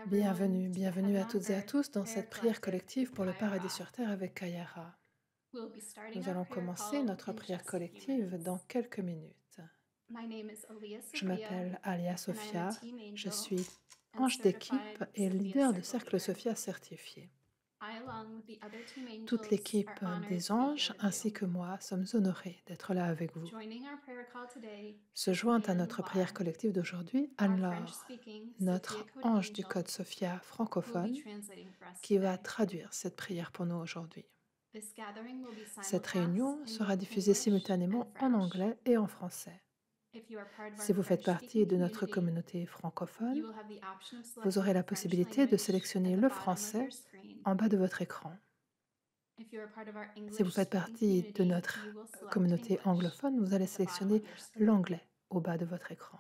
Bienvenue, bienvenue à toutes et à tous dans cette prière collective pour le paradis sur terre avec Kayara. Nous allons commencer notre prière collective dans quelques minutes. Je m'appelle Alia Sophia, je suis ange d'équipe et leader de Cercle Sophia certifié. Toute l'équipe des anges ainsi que moi sommes honorés d'être là avec vous. Se joint à notre prière collective d'aujourd'hui Anne-Laure, notre ange du code Sophia francophone, qui va traduire cette prière pour nous aujourd'hui. Cette réunion sera diffusée simultanément en anglais et en français. Si vous faites partie de notre communauté francophone, vous aurez la possibilité de sélectionner le français en bas de votre écran. Si vous faites partie de notre communauté anglophone, vous allez sélectionner l'anglais au bas de votre écran.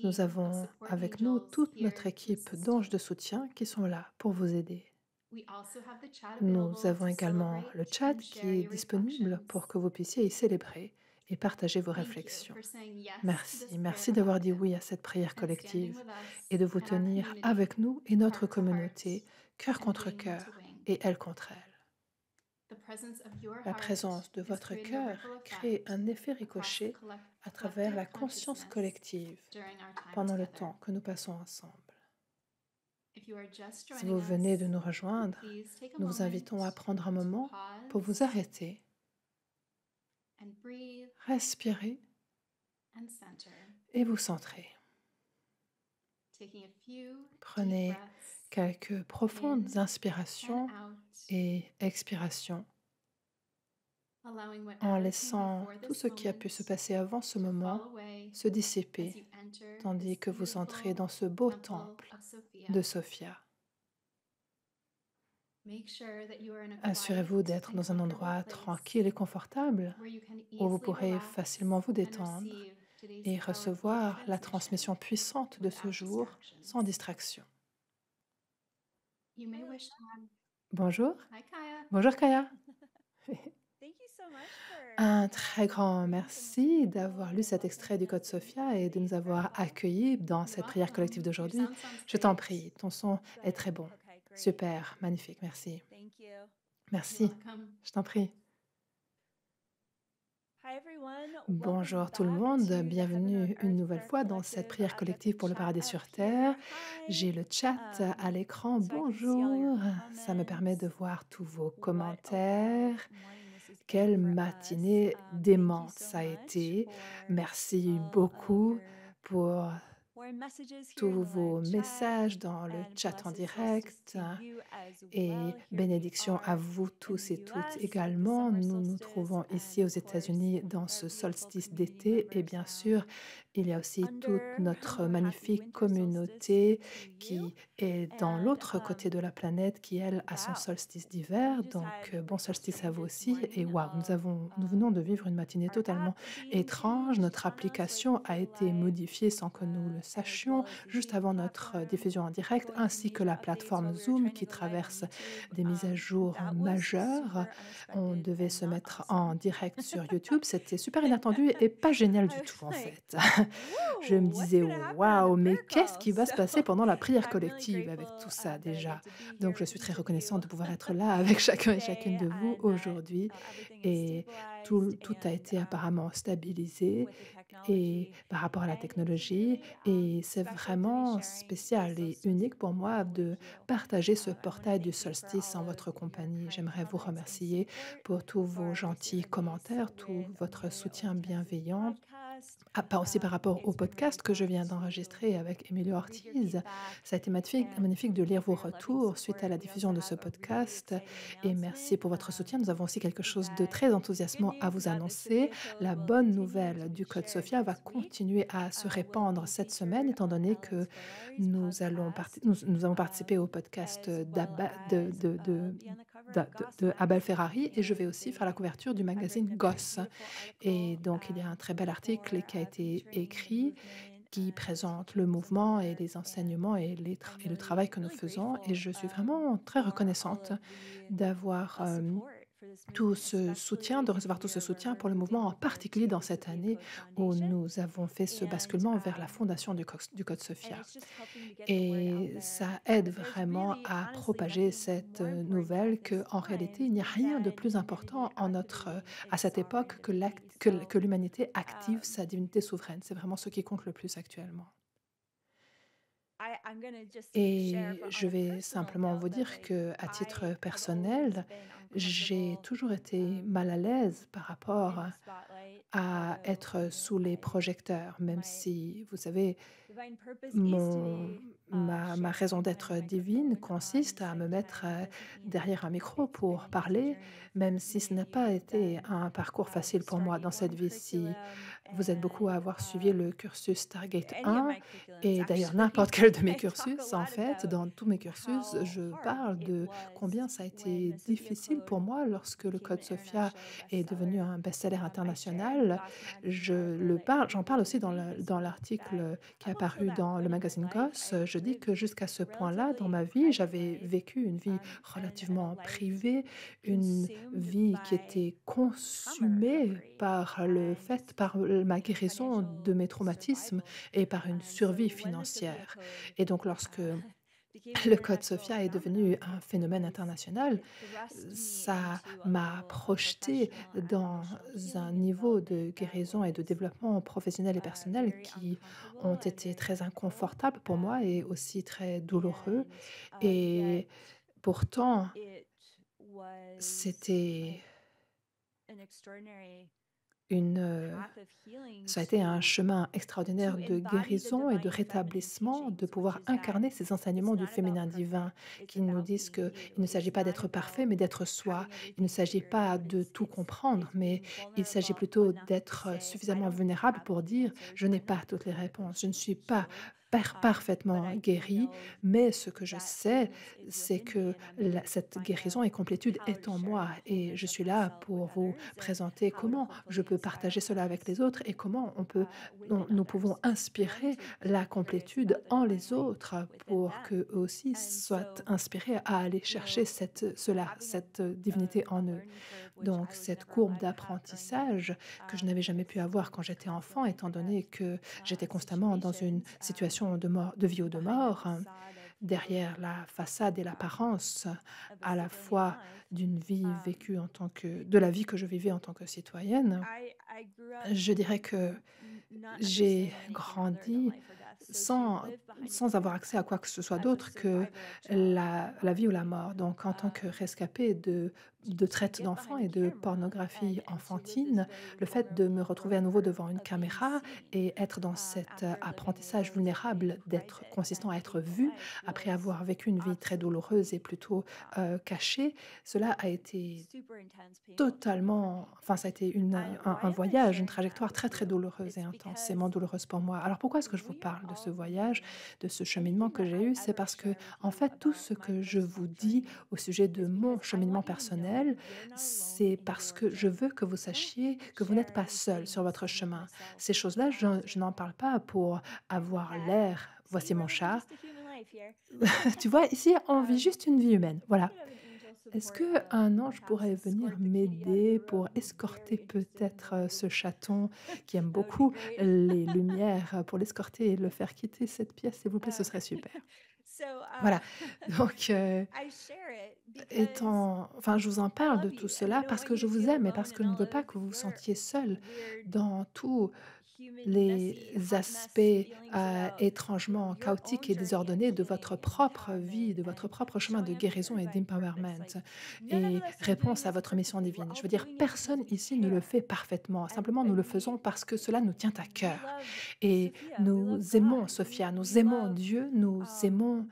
Nous avons avec nous toute notre équipe d'anges de soutien qui sont là pour vous aider. Nous avons également le chat qui est disponible pour que vous puissiez y célébrer et partager vos réflexions. Merci d'avoir dit oui à cette prière collective et de vous tenir avec nous et notre communauté, cœur contre cœur et elle contre elle. La présence de votre cœur crée un effet ricochet à travers la conscience collective pendant le temps que nous passons ensemble. Si vous venez de nous rejoindre, nous vous invitons à prendre un moment pour vous arrêter, respirer et vous centrer. Prenez quelques profondes inspirations et expirations en laissant tout ce qui a pu se passer avant ce moment se dissiper tandis que vous entrez dans ce beau temple de Sophia. Assurez-vous d'être dans un endroit tranquille et confortable où vous pourrez facilement vous détendre et recevoir la transmission puissante de ce jour sans distraction. Bonjour. Bonjour Kaya. Un très grand merci d'avoir lu cet extrait du Code Sophia et de nous avoir accueillis dans cette prière collective d'aujourd'hui. Je t'en prie, ton son est très bon. Super, magnifique, merci. Merci, je t'en prie. Bonjour tout le monde, bienvenue une nouvelle fois dans cette prière collective pour le paradis sur terre. J'ai le chat à l'écran, bonjour, ça me permet de voir tous vos commentaires. Quelle matinée démente ça a été. Merci beaucoup pour tous vos messages dans le chat en direct et bénédiction à vous tous et toutes également. Nous nous trouvons ici aux États-Unis dans ce solstice d'été et bien sûr, il y a aussi toute notre magnifique communauté qui est dans l'autre côté de la planète qui, elle, a son solstice d'hiver. Donc, bon solstice à vous aussi. Et waouh, nous venons de vivre une matinée totalement étrange. Notre application a été modifiée sans que nous le sachions juste avant notre diffusion en direct, ainsi que la plateforme Zoom qui traverse des mises à jour majeures. On devait se mettre en direct sur YouTube. C'était super inattendu et pas génial du tout, en fait. Je me disais, waouh, mais qu'est-ce qui va se passer pendant la prière collective avec tout ça déjà? Donc, je suis très reconnaissante de pouvoir être là avec chacun et chacune de vous aujourd'hui. Et tout a été apparemment stabilisé et par rapport à la technologie. Et c'est vraiment spécial et unique pour moi de partager ce portail du solstice en votre compagnie. J'aimerais vous remercier pour tous vos gentils commentaires, tout votre soutien bienveillant. Ah, pas aussi par rapport au podcast que je viens d'enregistrer avec Emilio Ortiz. Ça a été magnifique de lire vos retours suite à la diffusion de ce podcast et merci pour votre soutien. Nous avons aussi quelque chose de très enthousiasmant à vous annoncer. La bonne nouvelle du Code Sophia va continuer à se répandre cette semaine étant donné que nous avons participé au podcast de Abel Ferrari et je vais aussi faire la couverture du magazine Goss. Et donc, il y a un très bel article qui a été écrit qui présente le mouvement et les enseignements et le travail que nous faisons. Et je suis vraiment très reconnaissante d'avoir tout ce soutien, de recevoir tout ce soutien pour le mouvement, en particulier dans cette année où nous avons fait ce basculement vers la fondation du Code Sophia. Et ça aide vraiment à propager cette nouvelle qu'en réalité, il n'y a rien de plus important à cette époque que l'humanité active sa divinité souveraine. C'est vraiment ce qui compte le plus actuellement. Et je vais simplement vous dire que, à titre personnel, j'ai toujours été mal à l'aise par rapport à être sous les projecteurs, même si, vous savez, mon ma raison d'être divine consiste à me mettre, derrière un micro pour parler, même si ce n'a pas été un parcours facile pour moi dans cette vie-ci. Vous êtes beaucoup à avoir suivi le cursus Stargate 1 et d'ailleurs n'importe quel de mes cursus, en fait, dans tous mes cursus, je parle de combien ça a été difficile pour moi lorsque le Code Sophia est devenu un best-seller international. J'en parle aussi dans l'article qui est apparu dans le magazine Goss. Je dis que jusqu'à ce point-là, dans ma vie, j'avais vécu une vie relativement privée, une vie qui était consumée par ma guérison de mes traumatismes et par une survie financière. Et donc lorsque le Code Sophia est devenu un phénomène international, ça m'a projeté dans un niveau de guérison et de développement professionnel et personnel qui ont été très inconfortables pour moi et aussi très douloureux. Et pourtant, c'était une, ça a été un chemin extraordinaire de guérison et de rétablissement, de pouvoir incarner ces enseignements du féminin divin qui nous disent qu'il ne s'agit pas d'être parfait, mais d'être soi. Il ne s'agit pas de tout comprendre, mais il s'agit plutôt d'être suffisamment vulnérable pour dire: «Je n'ai pas toutes les réponses, je ne suis pas parfaitement guérie, mais ce que je sais, c'est que cette guérison et complétude est en moi et je suis là pour vous présenter comment je peux partager cela avec les autres et comment nous pouvons inspirer la complétude en les autres pour qu'eux aussi soient inspirés à aller chercher cette divinité en eux. Donc cette courbe d'apprentissage que je n'avais jamais pu avoir quand j'étais enfant, étant donné que j'étais constamment dans une situation de vie ou de mort, hein, derrière la façade et l'apparence à la fois d'une vie vécue de la vie que je vivais en tant que citoyenne. Je dirais que j'ai grandi sans sans avoir accès à quoi que ce soit d'autre que la vie ou la mort. Donc en tant que rescapée de traite d'enfants et de pornographie enfantine, le fait de me retrouver à nouveau devant une caméra et être dans cet, apprentissage vulnérable d'être consistant à être vue après avoir vécu une vie très douloureuse et plutôt, cachée, cela a été totalement, enfin, ça a été un voyage, une trajectoire très, très douloureuse et intensément douloureuse pour moi. Alors pourquoi est-ce que je vous parle de ce voyage, de ce cheminement que j'ai eu? C'est parce que, en fait, tout ce que je vous dis au sujet de mon cheminement personnel, c'est parce que je veux que vous sachiez que vous n'êtes pas seul sur votre chemin. Ces choses-là, je n'en parle pas pour avoir l'air: «Voici mon chat». Tu vois? Ici, on vit juste une vie humaine, voilà. Est-ce qu'un ange pourrait venir m'aider pour escorter peut-être, ce chaton qui aime beaucoup les lumières, pour l'escorter et le faire quitter cette pièce, s'il vous plaît? Ce serait super. Voilà, donc je vous en parle de tout cela parce que je vous aime et parce que je ne veux pas que vous vous sentiez seul dans tous les aspects, étrangement chaotiques et désordonnés de votre propre vie, de votre propre chemin de guérison et d'empowerment et réponse à votre mission divine. Je veux dire, personne ici ne le fait parfaitement. Simplement, nous le faisons parce que cela nous tient à cœur et nous aimons Sophia, nous aimons Dieu, nous aimons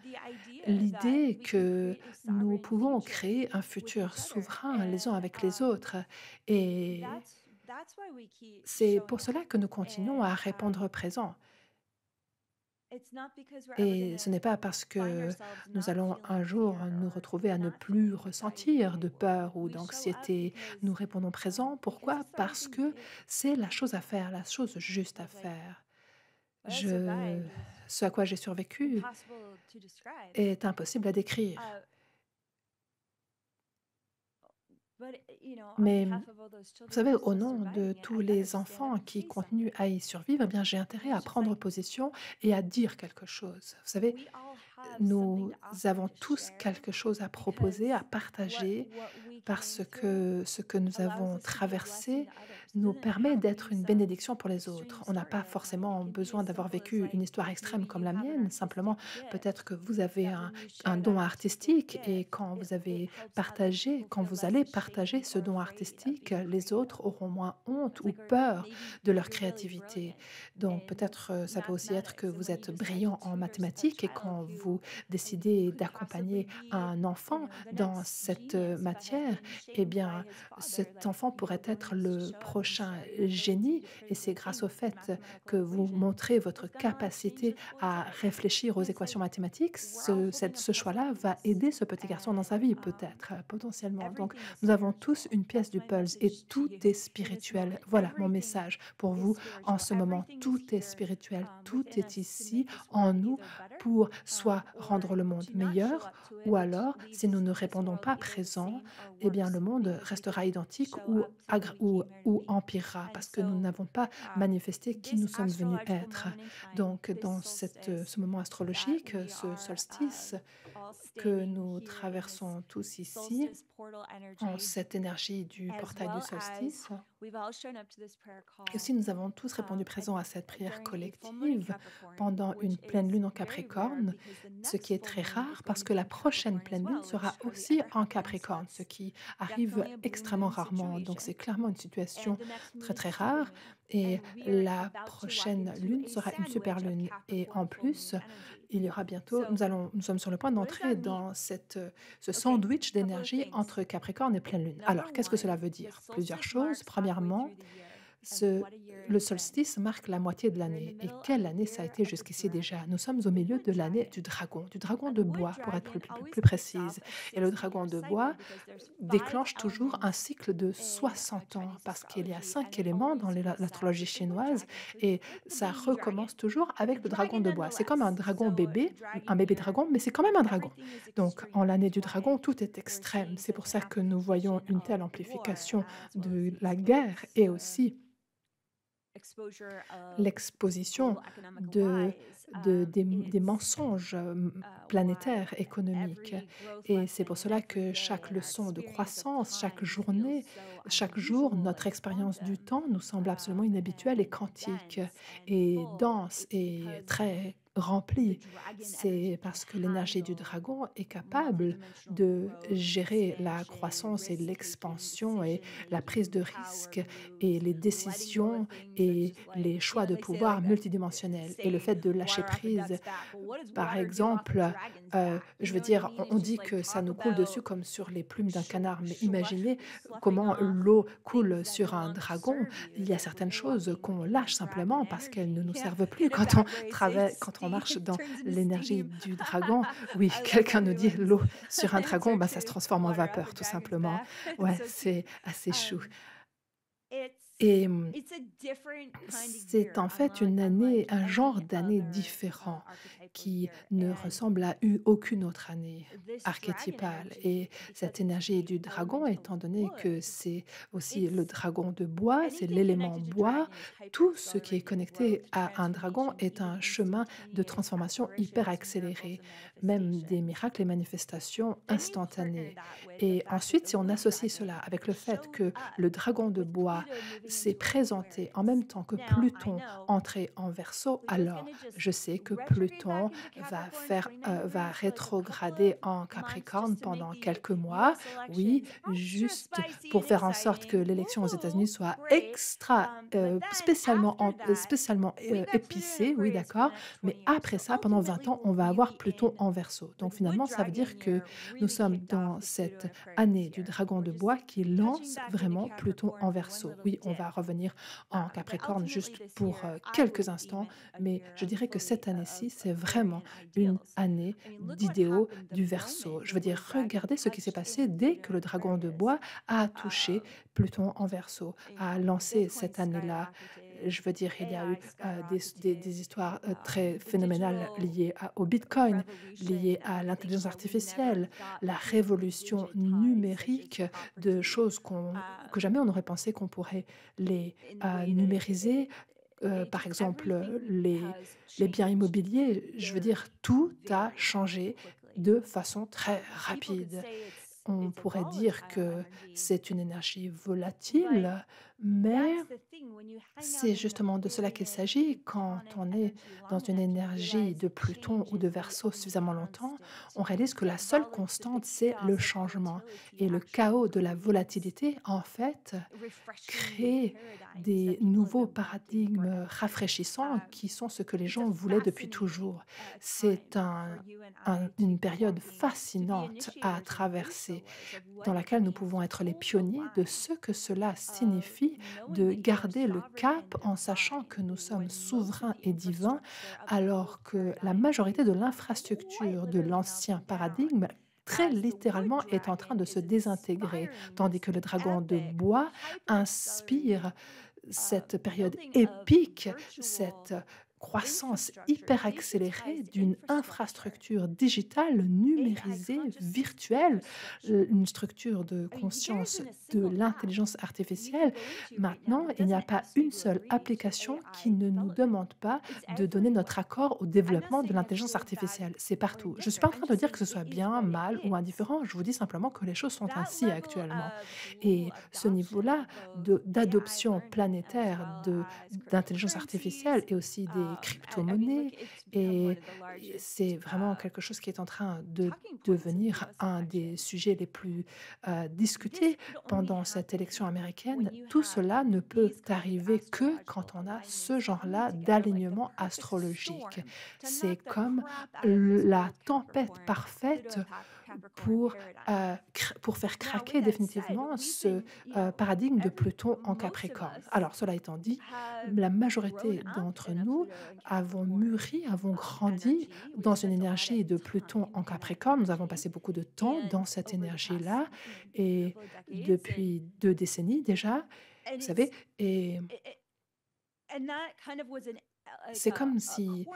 l'idée que nous pouvons créer un futur souverain les uns avec les autres et c'est pour cela que nous continuons à répondre présent et ce n'est pas parce que nous allons un jour nous retrouver à ne plus ressentir de peur ou d'anxiété. Nous répondons présent. Pourquoi? Parce que c'est la chose à faire, la chose juste à faire. Je Ce à quoi j'ai survécu est impossible à décrire. Mais vous savez, au nom de tous les enfants qui continuent à y survivre, eh bien, j'ai intérêt à prendre position et à dire quelque chose. Vous savez, nous avons tous quelque chose à proposer, à partager, parce que ce que nous avons traversé nous permet d'être une bénédiction pour les autres. On n'a pas forcément besoin d'avoir vécu une histoire extrême comme la mienne, simplement peut-être que vous avez un don artistique et quand vous avez partagé, quand vous allez partager ce don artistique, les autres auront moins honte ou peur de leur créativité. Donc peut-être ça peut aussi être que vous êtes brillant en mathématiques et quand vous décidez d'accompagner un enfant dans cette matière, eh bien, cet enfant pourrait être le prochain génie et c'est grâce au fait que vous montrez votre capacité à réfléchir aux équations mathématiques, ce choix-là va aider ce petit garçon dans sa vie peut-être, potentiellement. Donc, nous avons tous une pièce du puzzle et tout est spirituel. Voilà mon message pour vous en ce moment. Tout est spirituel, tout est ici en nous pour soit rendre le monde meilleur ou alors, si nous ne répondons pas présent, eh bien le monde restera identique ou empirera parce que nous n'avons pas manifesté qui nous sommes venus être. Donc dans ce moment astrologique, ce solstice que nous traversons tous ici, en cette énergie du portail du solstice, et aussi, nous avons tous répondu présent à cette prière collective pendant une pleine lune en Capricorne, ce qui est très rare parce que la prochaine pleine lune sera aussi en Capricorne, ce qui arrive extrêmement rarement. Donc, c'est clairement une situation très très rare. Et la prochaine lune sera une super lune. Et en plus, il y aura bientôt, nous sommes sur le point d'entrer dans ce sandwich d'énergie entre Capricorne et pleine lune. Alors, qu'est-ce que cela veut dire? Plusieurs choses. Premièrement, ce le solstice marque la moitié de l'année. Et quelle année ça a été jusqu'ici déjà? Nous sommes au milieu de l'année du dragon de bois pour être plus précise. Et le dragon de bois déclenche toujours un cycle de 60 ans parce qu'il y a 5 éléments dans l'astrologie chinoise et ça recommence toujours avec le dragon de bois. C'est comme un bébé dragon, mais c'est quand même un dragon. Donc en l'année du dragon, tout est extrême. C'est pour ça que nous voyons une telle amplification de la guerre et aussi l'exposition des mensonges planétaires, économiques. Et c'est pour cela que chaque leçon de croissance, chaque journée, chaque jour, notre expérience du temps nous semble absolument inhabituelle et quantique et dense et très remplie. C'est parce que l'énergie du dragon est capable de gérer la croissance et l'expansion et la prise de risque et les décisions et les choix de pouvoir multidimensionnels et le fait de lâcher prise. Par exemple, je veux dire, on dit que ça nous coule dessus comme sur les plumes d'un canard, mais imaginez comment l'eau coule sur un dragon. Il y a certaines choses qu'on lâche simplement parce qu'elles ne nous servent plus quand on marche dans l'énergie du dragon. Oui, quelqu'un nous dit: «L'eau sur un dragon, bah, ça se transforme en vapeur tout simplement». Ouais, c'est assez chou et c'est en fait une année un genre d'année différent qui ne ressemble à aucune autre année archétypale et cette énergie du dragon, étant donné que c'est aussi le dragon de bois, c'est l'élément bois, tout ce qui est connecté à un dragon est un chemin de transformation hyper accéléré, même des miracles et manifestations instantanées. Et ensuite, si on associe cela avec le fait que le dragon de bois s'est présenté en même temps que Pluton entrait en Verseau, alors je sais que Pluton va rétrograder en Capricorne pendant quelques mois. Oui, juste pour faire en sorte que l'élection aux États-Unis soit spécialement épicée, oui, d'accord. Mais après ça, pendant 20 ans, on va avoir Pluton en Verseau. Donc finalement, ça veut dire que nous sommes dans cette année du dragon de bois qui lance vraiment Pluton en Verseau. Oui, on va revenir en Capricorne juste pour quelques instants, mais je dirais que cette année-ci, c'est vraiment une année d'idéaux du Verseau. Je veux dire, regardez ce qui s'est passé dès que le dragon de bois a touché Pluton en Verseau, a lancé cette année-là. Je veux dire, il y a eu des histoires très phénoménales liées au Bitcoin, liées à l'intelligence artificielle, la révolution numérique de choses que jamais on n'aurait pensé qu'on pourrait les numériser. Par exemple, les biens immobiliers, je veux dire, tout a changé de façon très rapide. On pourrait dire que c'est une énergie volatile, mais c'est justement de cela qu'il s'agit. Quand on est dans une énergie de Pluton ou de Verseau suffisamment longtemps, on réalise que la seule constante, c'est le changement. Et le chaos de la volatilité, en fait, crée des nouveaux paradigmes rafraîchissants qui sont ce que les gens voulaient depuis toujours. C'est une période fascinante à traverser dans laquelle nous pouvons être les pionniers de ce que cela signifie de garder le cap en sachant que nous sommes souverains et divins, alors que la majorité de l'infrastructure de l'ancien paradigme très littéralement est en train de se désintégrer, tandis que le dragon de bois inspire cette période épique, cette croissance hyper accélérée d'une infrastructure digitale, numérisée, virtuelle, une structure de conscience de l'intelligence artificielle. Maintenant, il n'y a pas une seule application qui ne nous demande pas de donner notre accord au développement de l'intelligence artificielle. C'est partout. Je ne suis pas en train de dire que ce soit bien, mal ou indifférent, je vous dis simplement que les choses sont ainsi actuellement. Et ce niveau-là d'adoption planétaire d'intelligence artificielle et aussi des crypto-monnaies. Et c'est vraiment quelque chose qui est en train de devenir un des sujets les plus discutés pendant cette élection américaine. Tout cela ne peut arriver que quand on a ce genre-là d'alignement astrologique. C'est comme la tempête parfaite pour, pour faire craquer définitivement ce paradigme de Pluton en Capricorne. Alors, cela étant dit, la majorité d'entre nous avons mûri, avons grandi dans une énergie de Pluton en Capricorne. Nous avons passé beaucoup de temps dans cette énergie-là et depuis 2 décennies déjà, vous savez, et c'est comme si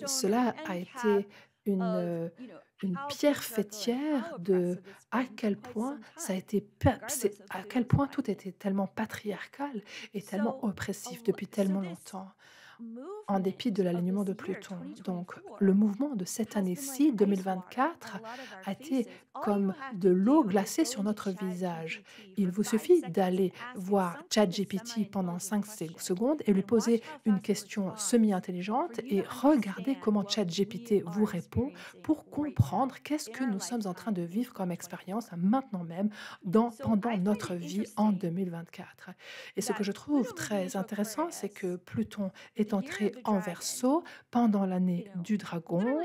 cela a été une, heu, une pierre faîtière de à quel point ça a été à quel point tout était tellement patriarcal et tellement oppressif depuis tellement longtemps. En dépit de l'alignement de Pluton. Donc, le mouvement de cette année-ci, 2024, a été comme de l'eau glacée sur notre visage. Il vous suffit d'aller voir ChatGPT pendant 5 secondes et lui poser une question semi-intelligente et regarder comment ChatGPT vous répond pour comprendre qu'est-ce que nous sommes en train de vivre comme expérience maintenant même pendant notre vie en 2024. Et ce que je trouve très intéressant, c'est que Pluton est entré en Verseau pendant l'année du dragon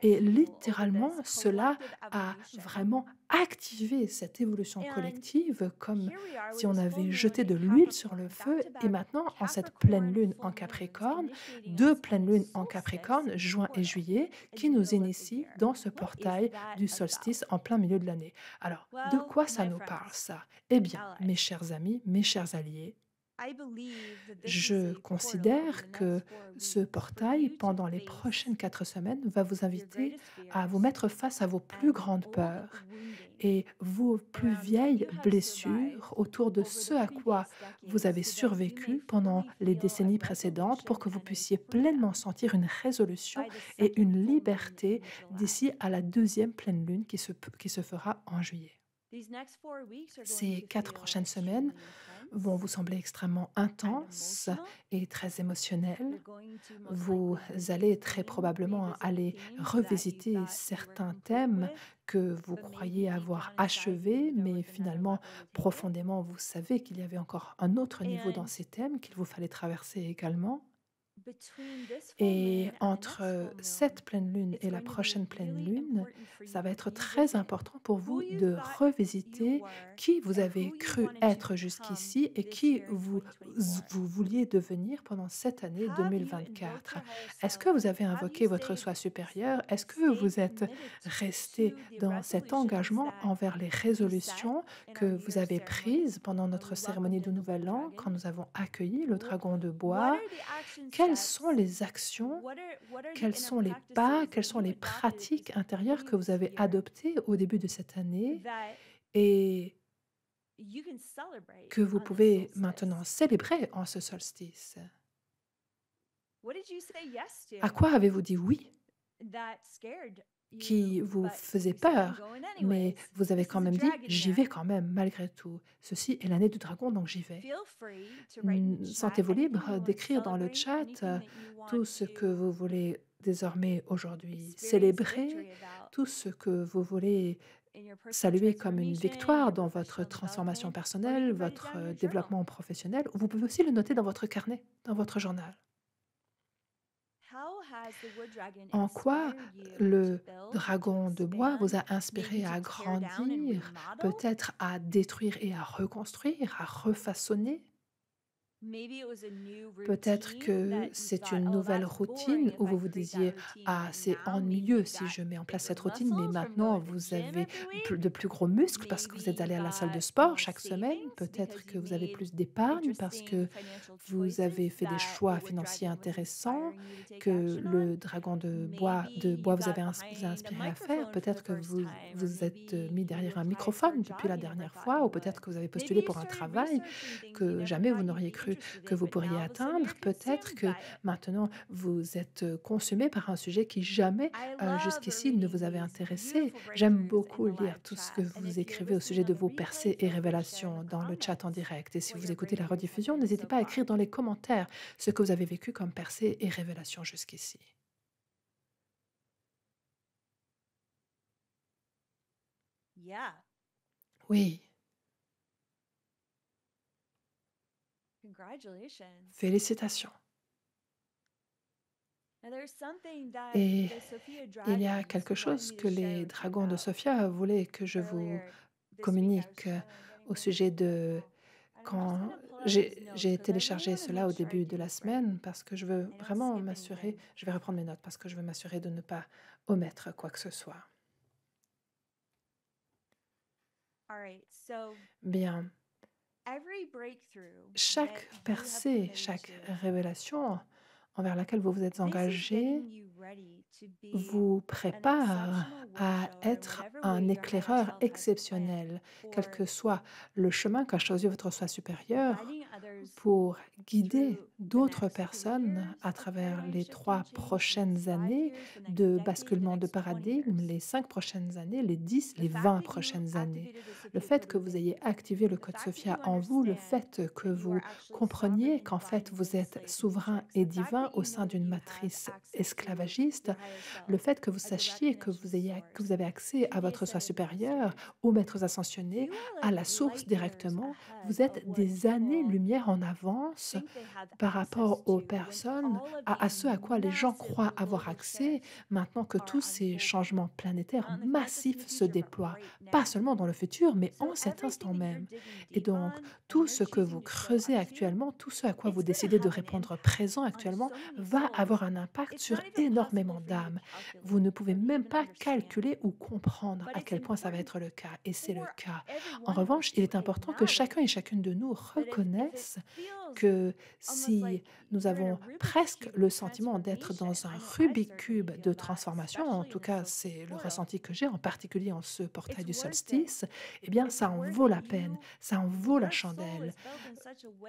et littéralement cela a vraiment activé cette évolution collective comme si on avait jeté de l'huile sur le feu et maintenant en cette pleine lune en Capricorne, 2 pleines lunes en Capricorne, juin et juillet, qui nous initient dans ce portail du solstice en plein milieu de l'année. Alors, de quoi ça nous parle ça? Eh bien, mes chers amis, mes chers alliés, je considère que ce portail, pendant les prochaines 4 semaines, va vous inviter à vous mettre face à vos plus grandes peurs et vos plus vieilles blessures autour de ce à quoi vous avez survécu pendant les décennies précédentes pour que vous puissiez pleinement sentir une résolution et une liberté d'ici à la deuxième pleine lune qui se fera en juillet. Ces 4 prochaines semaines vont vous sembler extrêmement intenses et très émotionnelles. Vous allez très probablement aller revisiter certains thèmes que vous croyez avoir achevés, mais finalement, profondément, vous savez qu'il y avait encore un autre niveau dans ces thèmes qu'il vous fallait traverser également. Et entre cette pleine lune et la prochaine pleine lune, ça va être très important pour vous de revisiter qui vous avez cru être jusqu'ici et qui vous vouliez devenir pendant cette année 2024. Est-ce que vous avez invoqué votre soi supérieur? Est-ce que vous êtes resté dans cet engagement envers les résolutions que vous avez prises pendant notre cérémonie du Nouvel An quand nous avons accueilli le dragon de bois? Quelles sont les actions, quels sont les pas, quelles sont les pratiques intérieures que vous avez adoptées au début de cette année et que vous pouvez maintenant célébrer en ce solstice? À quoi avez-vous dit oui qui vous faisait peur, mais vous avez quand même dit: «J'y vais quand même malgré tout. Ceci est l'année du dragon, donc j'y vais». Sentez-vous libre d'écrire dans le chat tout ce que vous voulez désormais aujourd'hui célébrer, tout ce que vous voulez saluer comme une victoire dans votre transformation personnelle, votre développement professionnel. Vous pouvez aussi le noter dans votre carnet, dans votre journal. En quoi le dragon de bois vous a inspiré à grandir, peut-être à détruire et à reconstruire, à refaçonner? Peut-être que c'est une nouvelle routine où vous vous disiez: «Ah, c'est ennuyeux si je mets en place cette routine», mais maintenant vous avez de plus gros muscles parce que vous êtes allé à la salle de sport chaque semaine. Peut-être que vous avez plus d'épargne parce que vous avez fait des choix financiers intéressants que le dragon de bois vous a inspiré à faire. Peut-être que vous êtes mis derrière un microphone depuis la dernière fois ou peut-être que vous avez postulé pour un travail que jamais vous n'auriez cru que vous pourriez atteindre. Peut-être que maintenant vous êtes consumé par un sujet qui jamais jusqu'ici ne vous avait intéressé. J'aime beaucoup lire tout ce que vous écrivez au sujet de vos percées et révélations dans le chat en direct. Et si vous écoutez la rediffusion, n'hésitez pas à écrire dans les commentaires ce que vous avez vécu comme percées et révélations jusqu'ici. Oui, félicitations. Et il y a quelque chose que les dragons de Sophia voulaient que je vous communique au sujet de quand j'ai téléchargé cela au début de la semaine parce que je veux vraiment m'assurer, je vais reprendre mes notes parce que je veux m'assurer de ne pas omettre quoi que ce soit. Bien, chaque percée, chaque révélation envers laquelle vous vous êtes engagé vous prépare à être un éclaireur exceptionnel, quel que soit le chemin qu'a choisi votre soi supérieur, pour guider d'autres personnes à travers les 3 prochaines années de basculement de paradigme, les 5 prochaines années, les 10, les 20 prochaines années. Le fait que vous ayez activé le code Sophia en vous, le fait que vous compreniez qu'en fait vous êtes souverain et divin au sein d'une matrice esclavagiste, le fait que vous sachiez que vous avez accès à votre soi supérieur, aux maîtres ascensionnés, à la source directement, vous êtes des années-lumière en avance par rapport aux personnes, à ce à quoi les gens croient avoir accès, maintenant que tous ces changements planétaires massifs se déploient, pas seulement dans le futur, mais en cet instant même. Et donc, tout ce que vous creusez actuellement, tout ce à quoi vous décidez de répondre présent actuellement, va avoir un impact sur énormément d'âmes. Vous ne pouvez même pas calculer ou comprendre à quel point ça va être le cas, et c'est le cas. En revanche, il est important que chacun et chacune de nous reconnaisse que si nous avons presque le sentiment d'être dans un Rubik's cube de transformation, en tout cas c'est le ressenti que j'ai, en particulier en ce portail du solstice, eh bien ça en vaut la peine, ça en vaut la chandelle.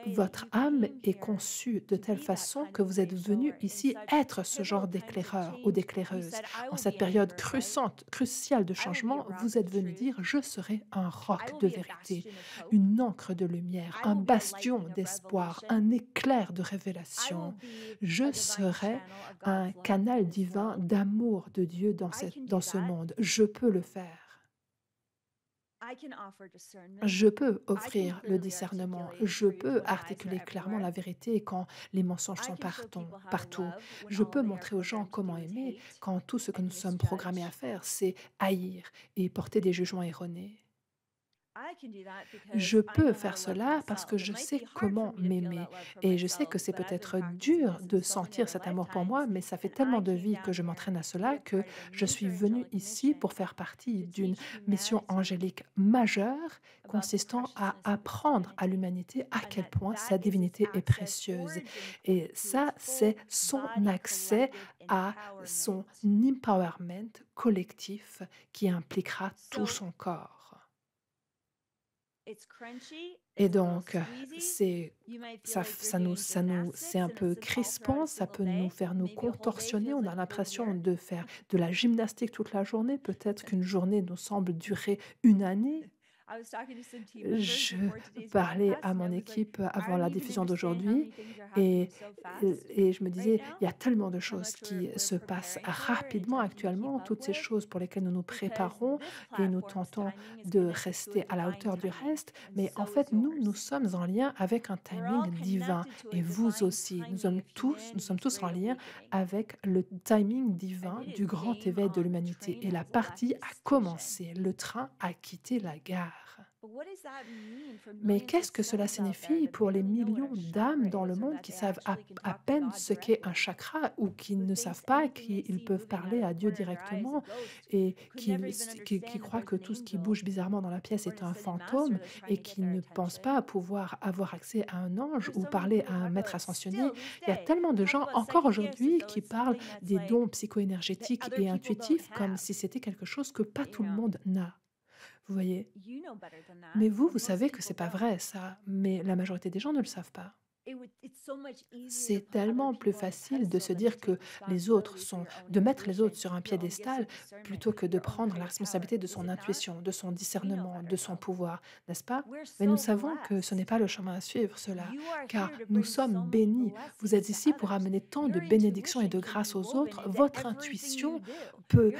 Votre âme est conçue de telle façon que vous êtes venu ici être ce genre d'éclaireur ou d'éclaireuse. En cette période cruciale de changement, vous êtes venu dire: «Je serai un roc de vérité, une encre de lumière, un bastion d'espoir, un éclair de révélation. Je serai un canal divin d'amour de Dieu dans ce monde. Je peux le faire». Je peux offrir le discernement, je peux articuler clairement la vérité quand les mensonges sont partout. Je peux montrer aux gens comment aimer quand tout ce que nous sommes programmés à faire, c'est haïr et porter des jugements erronés. Je peux faire cela parce que je sais comment m'aimer et je sais que c'est peut-être dur de sentir cet amour pour moi, mais ça fait tellement de vie que je m'entraîne à cela que je suis venue ici pour faire partie d'une mission angélique majeure consistant à apprendre à l'humanité à quel point sa divinité est précieuse. Et ça, c'est son accès à son empowerment collectif qui impliquera tout son corps. Et donc, c'est c'est un peu crispant, ça peut nous faire nous contorsionner. On a l'impression de faire de la gymnastique toute la journée. Peut-être qu'une journée nous semble durer une année. Je parlais à mon équipe avant la diffusion d'aujourd'hui et je me disais: «Il y a tellement de choses qui se passent rapidement actuellement, toutes ces choses pour lesquelles nous nous préparons et nous tentons de rester à la hauteur du reste, mais en fait, nous sommes en lien avec un timing divin et vous aussi. Nous sommes tous en lien avec le timing divin du grand éveil de l'humanité et la partie a commencé, le train a quitté la gare». Mais qu'est-ce que cela signifie pour les millions d'âmes dans le monde qui savent à peine ce qu'est un chakra ou qui ne savent pas qu'ils peuvent parler à Dieu directement et qui croient que tout ce qui bouge bizarrement dans la pièce est un fantôme et qui ne pensent pas pouvoir avoir accès à un ange ou parler à un maître ascensionné? Il y a tellement de gens encore aujourd'hui qui parlent des dons psycho-énergétiques et intuitifs comme si c'était quelque chose que pas tout le monde n'a. Vous voyez? Mais vous savez que c'est pas vrai ça, mais la majorité des gens ne le savent pas. C'est tellement plus facile de se dire que de mettre les autres sur un piédestal plutôt que de prendre la responsabilité de son intuition, de son discernement, de son pouvoir, n'est-ce pas? Mais nous savons que ce n'est pas le chemin à suivre, cela, car nous sommes bénis. Vous êtes ici pour amener tant de bénédictions et de grâce aux autres. Votre intuition peut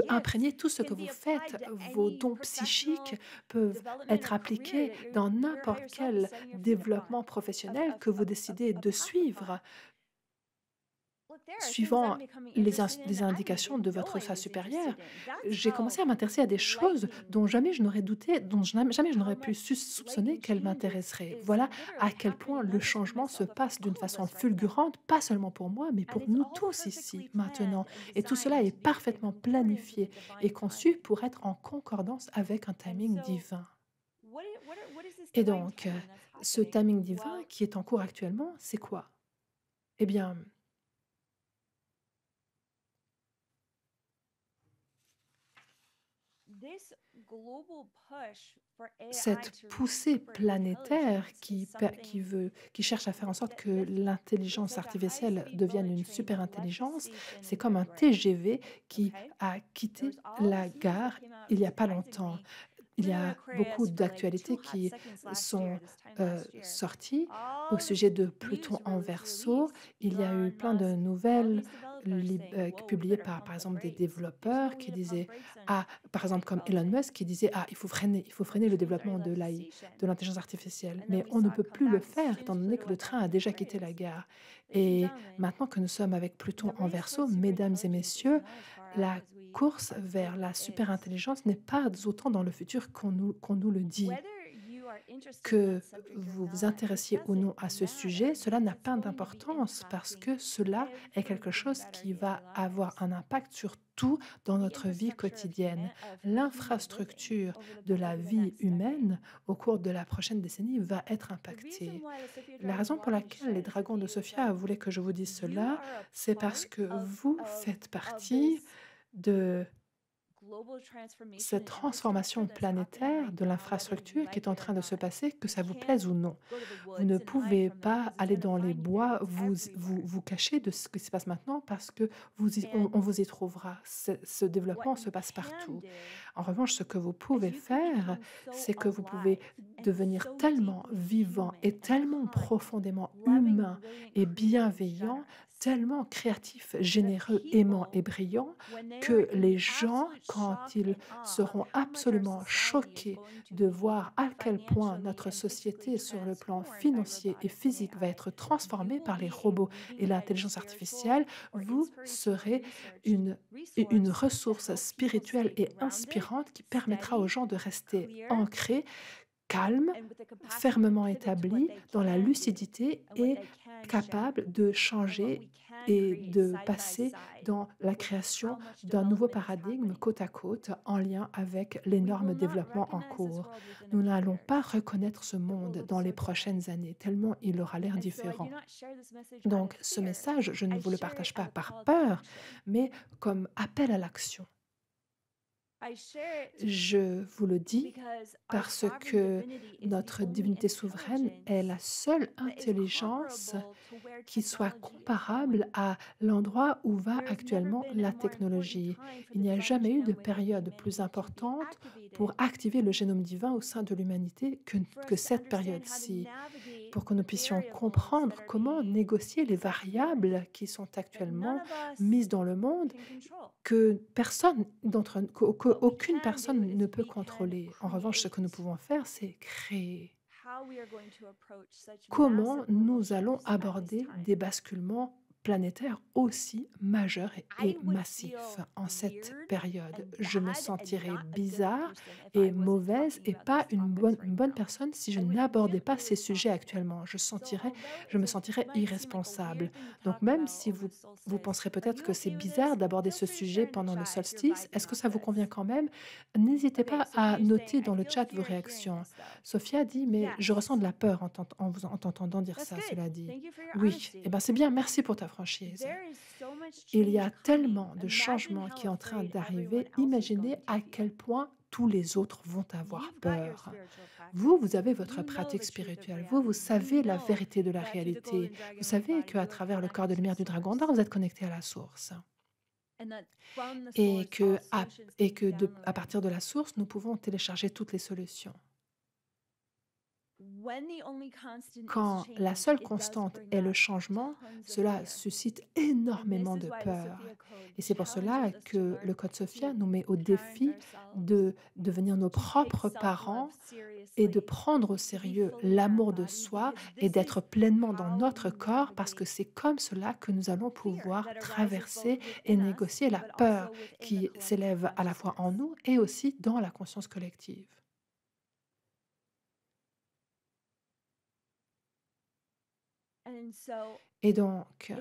imprégner tout ce que vous faites. Vos dons psychiques peuvent être appliqués dans n'importe quel développement professionnel que vous décidez de suivre, suivant les indications de votre soi supérieur. J'ai commencé à m'intéresser à des choses dont jamais je n'aurais douté, dont jamais je n'aurais pu soupçonner qu'elles m'intéresseraient. Voilà à quel point le changement se passe d'une façon fulgurante, pas seulement pour moi, mais pour nous tous ici, maintenant. Et tout cela est parfaitement planifié et conçu pour être en concordance avec un timing divin. Et donc, ce timing divin qui est en cours actuellement, c'est quoi? Eh bien, cette poussée planétaire qui cherche à faire en sorte que l'intelligence artificielle devienne une super intelligence, c'est comme un TGV qui a quitté la gare il y a pas longtemps. Il y a beaucoup d'actualités qui sont, sorties au sujet de Pluton en Verseau. Il y a eu plein de nouvelles publiées par exemple, des développeurs qui disaient: «Ah», par exemple, comme Elon Musk qui disait: «Ah, il faut freiner le développement de l'AI, de l'intelligence artificielle». Mais on ne peut plus le faire étant donné que le train a déjà quitté la gare et maintenant que nous sommes avec Pluton en Verseau, mesdames et messieurs, la course vers la superintelligence n'est pas autant dans le futur qu'on nous le dit. Que vous vous intéressiez ou non à ce sujet, cela n'a pas d'importance parce que cela est quelque chose qui va avoir un impact sur tout dans notre vie quotidienne. L'infrastructure de la vie humaine au cours de la prochaine décennie va être impactée. La raison pour laquelle les dragons de Sophia voulaient que je vous dise cela, c'est parce que vous faites partie de cette transformation planétaire de l'infrastructure qui est en train de se passer, que ça vous plaise ou non. Vous ne pouvez pas aller dans les bois, vous cacher de ce qui se passe maintenant parce que on vous y trouvera. Ce développement se passe partout. En revanche, ce que vous pouvez faire, c'est que vous pouvez devenir tellement vivant et tellement profondément humain et bienveillant tellement créatifs, généreux, aimants et brillants que les gens, quand ils seront absolument choqués de voir à quel point notre société sur le plan financier et physique va être transformée par les robots et l'intelligence artificielle, vous serez une, une ressource spirituelle et inspirante qui permettra aux gens de rester ancrés, calmes, fermement établis dans la lucidité et capables de changer et de passer dans la création d'un nouveau paradigme côte à côte en lien avec l'énorme développement en cours. Nous n'allons pas reconnaître ce monde dans les prochaines années, tellement il aura l'air différent. Donc ce message, je ne vous le partage pas par peur, mais comme appel à l'action. Je vous le dis parce que notre divinité souveraine est la seule intelligence qui soit comparable à l'endroit où va actuellement la technologie. Il n'y a jamais eu de période plus importante pour activer le génome divin au sein de l'humanité que cette période-ci, pour que nous puissions comprendre comment négocier les variables qui sont actuellement mises dans le monde que personne d'entre qu'aucune personne ne peut contrôler. En revanche, ce que nous pouvons faire, c'est créer. Comment nous allons aborder des basculements planétaires aussi majeurs et massifs en cette période? Je me sentirais bizarre et mauvaise et pas une bonne personne si je n'abordais pas ces sujets actuellement. Je me sentirais irresponsable. Donc même si vous penserez peut-être que c'est bizarre d'aborder ce sujet pendant le solstice, est-ce que ça vous convient quand même? N'hésitez pas à noter dans le chat vos réactions. Sophia dit: «Mais je ressens de la peur en t'entendant dire ça», cela dit. Oui, eh ben, c'est bien, merci pour ta franchise. Il y a tellement de changements qui est en train d'arriver, imaginez à quel point tous les autres vont avoir peur. Vous, vous avez votre pratique spirituelle, vous savez la vérité de la réalité. Vous savez qu'à travers le corps de lumière du dragon d'or, vous êtes connecté à la source et à partir de la source, nous pouvons télécharger toutes les solutions. Quand la seule constante est le changement, cela suscite énormément de peur. Et c'est pour cela que le Code Sophia nous met au défi de devenir nos propres parents et de prendre au sérieux l'amour de soi et d'être pleinement dans notre corps parce que c'est comme cela que nous allons pouvoir traverser et négocier la peur qui s'élève à la fois en nous et aussi dans la conscience collective. Et donc,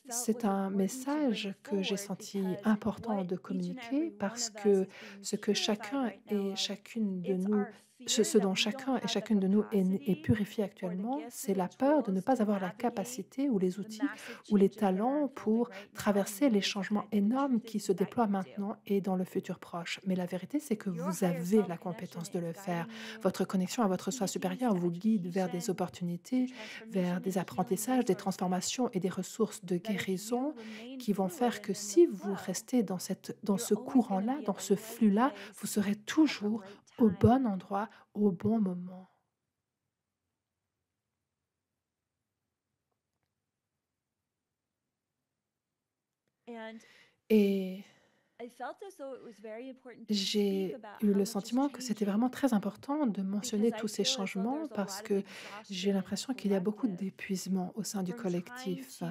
c'est un message que j'ai senti important de communiquer parce que ce que chacun et chacune de nous, ce dont chacun et chacune de nous est purifié actuellement, c'est la peur de ne pas avoir la capacité ou les outils ou les talents pour traverser les changements énormes qui se déploient maintenant et dans le futur proche. Mais la vérité, c'est que vous avez la compétence de le faire. Votre connexion à votre soi supérieur vous guide vers des opportunités, vers des apprentissages, des transformations et des ressources de guérison qui vont faire que si vous restez dans ce courant-là, dans ce flux-là, vous serez toujours au bon endroit, au bon moment. Et j'ai eu le sentiment que c'était vraiment très important de mentionner tous ces changements parce que j'ai l'impression qu'il y a beaucoup d'épuisement au sein du collectif,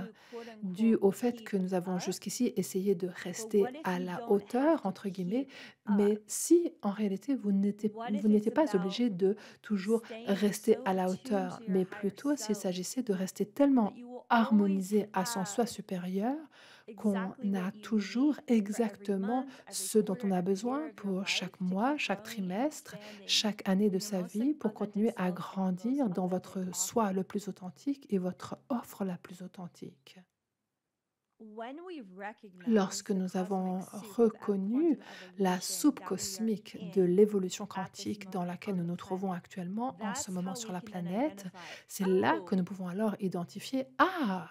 dû au fait que nous avons jusqu'ici essayé de rester «à la hauteur» entre guillemets, mais si en réalité vous n'étiez pas obligé de toujours rester à la hauteur, mais plutôt s'il s'agissait de rester tellement harmonisé à son soi supérieur qu'on a toujours exactement ce dont on a besoin pour chaque mois, chaque trimestre, chaque année de sa vie pour continuer à grandir dans votre soi le plus authentique et votre offre la plus authentique. Lorsque nous avons reconnu la soupe cosmique de l'évolution quantique dans laquelle nous nous trouvons actuellement en ce moment sur la planète, c'est là que nous pouvons alors identifier: «Ah!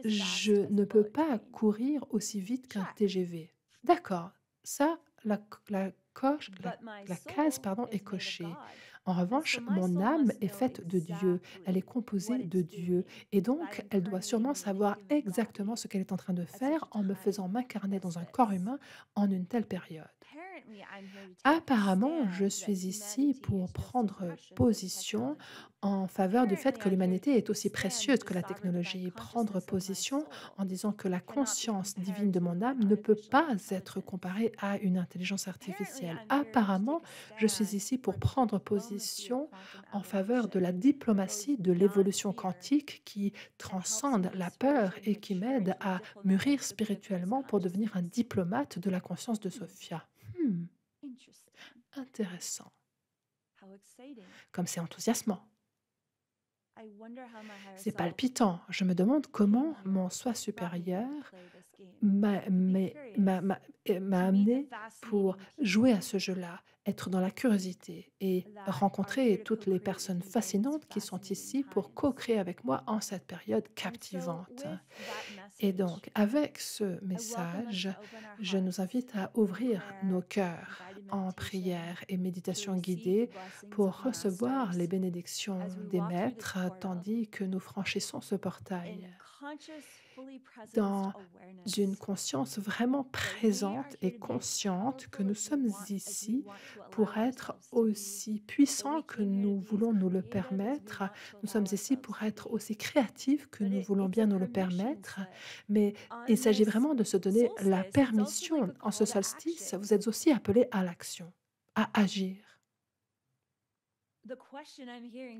Je ne peux pas courir aussi vite qu'un TGV. D'accord, ça, la case, pardon, est cochée. En revanche, mon âme est faite de Dieu, elle est composée de Dieu et donc elle doit sûrement savoir exactement ce qu'elle est en train de faire en me faisant m'incarner dans un corps humain en une telle période. Apparemment, je suis ici pour prendre position en faveur du fait que l'humanité est aussi précieuse que la technologie. Prendre position en disant que la conscience divine de mon âme ne peut pas être comparée à une intelligence artificielle. Apparemment, je suis ici pour prendre position en faveur de la diplomatie de l'évolution quantique qui transcende la peur et qui m'aide à mûrir spirituellement pour devenir un diplomate de la conscience de Sophia. Hmm. Intéressant. Comme c'est enthousiasmant. C'est palpitant. Je me demande comment mon soi supérieur m'a amené pour jouer à ce jeu-là, être dans la curiosité et rencontrer toutes les personnes fascinantes qui sont ici pour co-créer avec moi en cette période captivante. Et donc, avec ce message, je nous invite à ouvrir nos cœurs en prière et méditation guidée pour recevoir les bénédictions des maîtres tandis que nous franchissons ce portail dans une conscience vraiment présente et consciente que nous sommes ici pour être aussi puissants que nous voulons nous le permettre. Nous sommes ici pour être aussi créatifs que nous voulons bien nous le permettre. Mais il s'agit vraiment de se donner la permission. En ce solstice, vous êtes aussi appelés à l'action, à agir.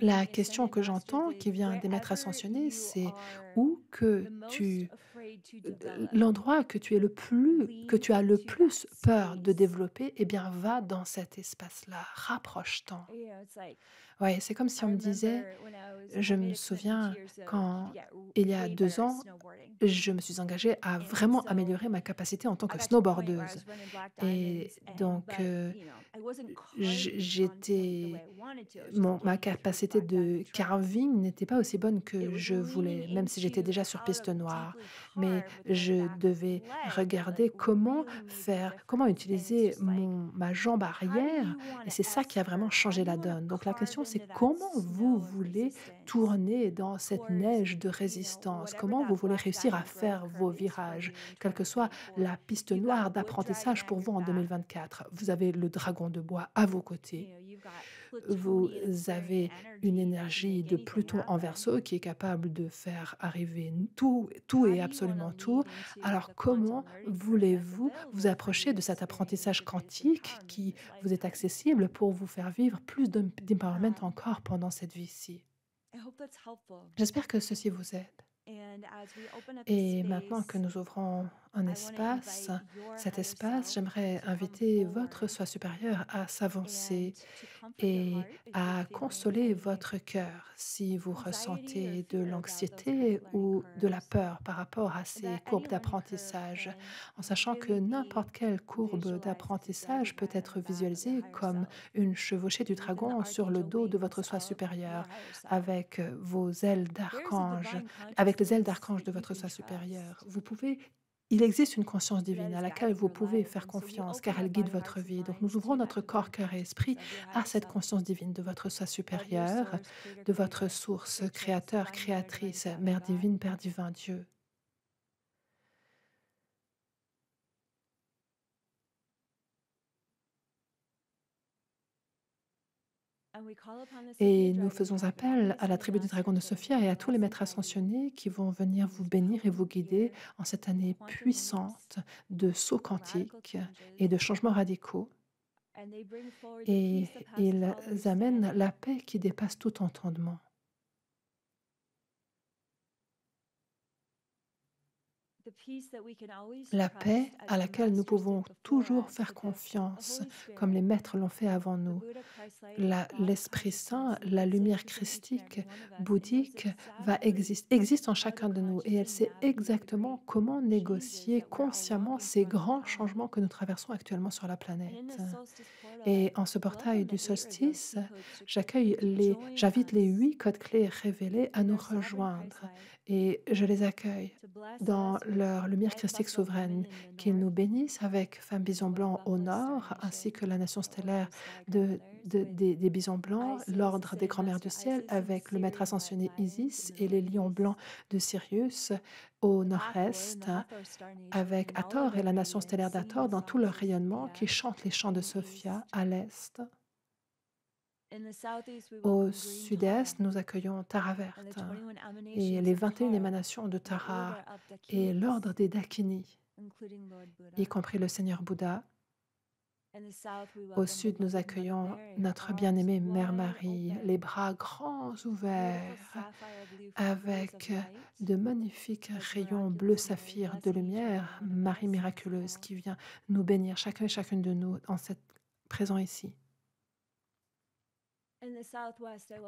La question que j'entends qui vient des maîtres ascensionnés, c'est où que tu l'endroit que tu es le plus que tu as le plus peur de développer, eh bien, va dans cet espace-là, rapproche-t'en. Ouais, c'est comme si on me disait je me souviens quand, il y a 2 ans, je me suis engagée à vraiment améliorer ma capacité en tant que snowboardeuse et donc j'étais ma capacité de carving n'était pas aussi bonne que je voulais, même si j'étais déjà sur piste noire. Mais je devais regarder comment utiliser ma jambe arrière et c'est ça qui a vraiment changé la donne. Donc la question, c'est comment vous voulez tourner dans cette neige de résistance? Comment vous voulez réussir à faire vos virages? Quelle que soit la piste noire d'apprentissage pour vous en 2024, vous avez le dragon de bois à vos côtés. Vous avez une énergie de Pluton en Verseau qui est capable de faire arriver tout et absolument tout. Alors comment voulez-vous vous approcher de cet apprentissage quantique qui vous est accessible pour vous faire vivre plus d'empowerment encore pendant cette vie-ci? J'espère que ceci vous aide. Et maintenant que nous ouvrons un espace, cet espace, j'aimerais inviter votre soi supérieur à s'avancer et à consoler votre cœur si vous ressentez de l'anxiété ou de la peur par rapport à ces courbes d'apprentissage, en sachant que n'importe quelle courbe d'apprentissage peut être visualisée comme une chevauchée du dragon sur le dos de votre soi supérieur, avec vos ailes d'archange, avec les ailes d'archange de votre soi supérieur. Il existe une conscience divine à laquelle vous pouvez faire confiance car elle guide votre vie. Donc nous ouvrons notre corps, cœur et esprit à cette conscience divine de votre soi supérieur, de votre source créateur, créatrice, Mère divine, Père divin, Dieu. Et nous faisons appel à la tribu des dragons de Sophia et à tous les maîtres ascensionnés qui vont venir vous bénir et vous guider en cette année puissante de sauts quantiques et de changements radicaux. Et ils amènent la paix qui dépasse tout entendement. La paix à laquelle nous pouvons toujours faire confiance, comme les maîtres l'ont fait avant nous. L'Esprit Saint, la lumière christique, bouddhique, existe en chacun de nous et elle sait exactement comment négocier consciemment ces grands changements que nous traversons actuellement sur la planète. Et en ce portail du solstice, j'invite les 8 codes clés révélés à nous rejoindre et je les accueille dans leur lumière christique souveraine, qu'ils nous bénissent avec Femme Bison Blanc au nord, ainsi que la nation stellaire des Bisons Blancs, l'ordre des Grands-Mères du Ciel, avec le Maître ascensionné Isis et les Lions Blancs de Sirius au nord-est, avec Hathor et la nation stellaire d'Hathor dans tout leur rayonnement, qui chantent les chants de Sophia à l'est. Au sud-est, nous accueillons Tara verte et les 21 émanations de Tara et l'ordre des Dakini, y compris le Seigneur Bouddha. Au sud, nous accueillons notre bien-aimée Mère Marie, les bras grands ouverts, avec de magnifiques rayons bleu saphir de lumière, Marie miraculeuse qui vient nous bénir, chacun et chacune de nous, en cette présent ici.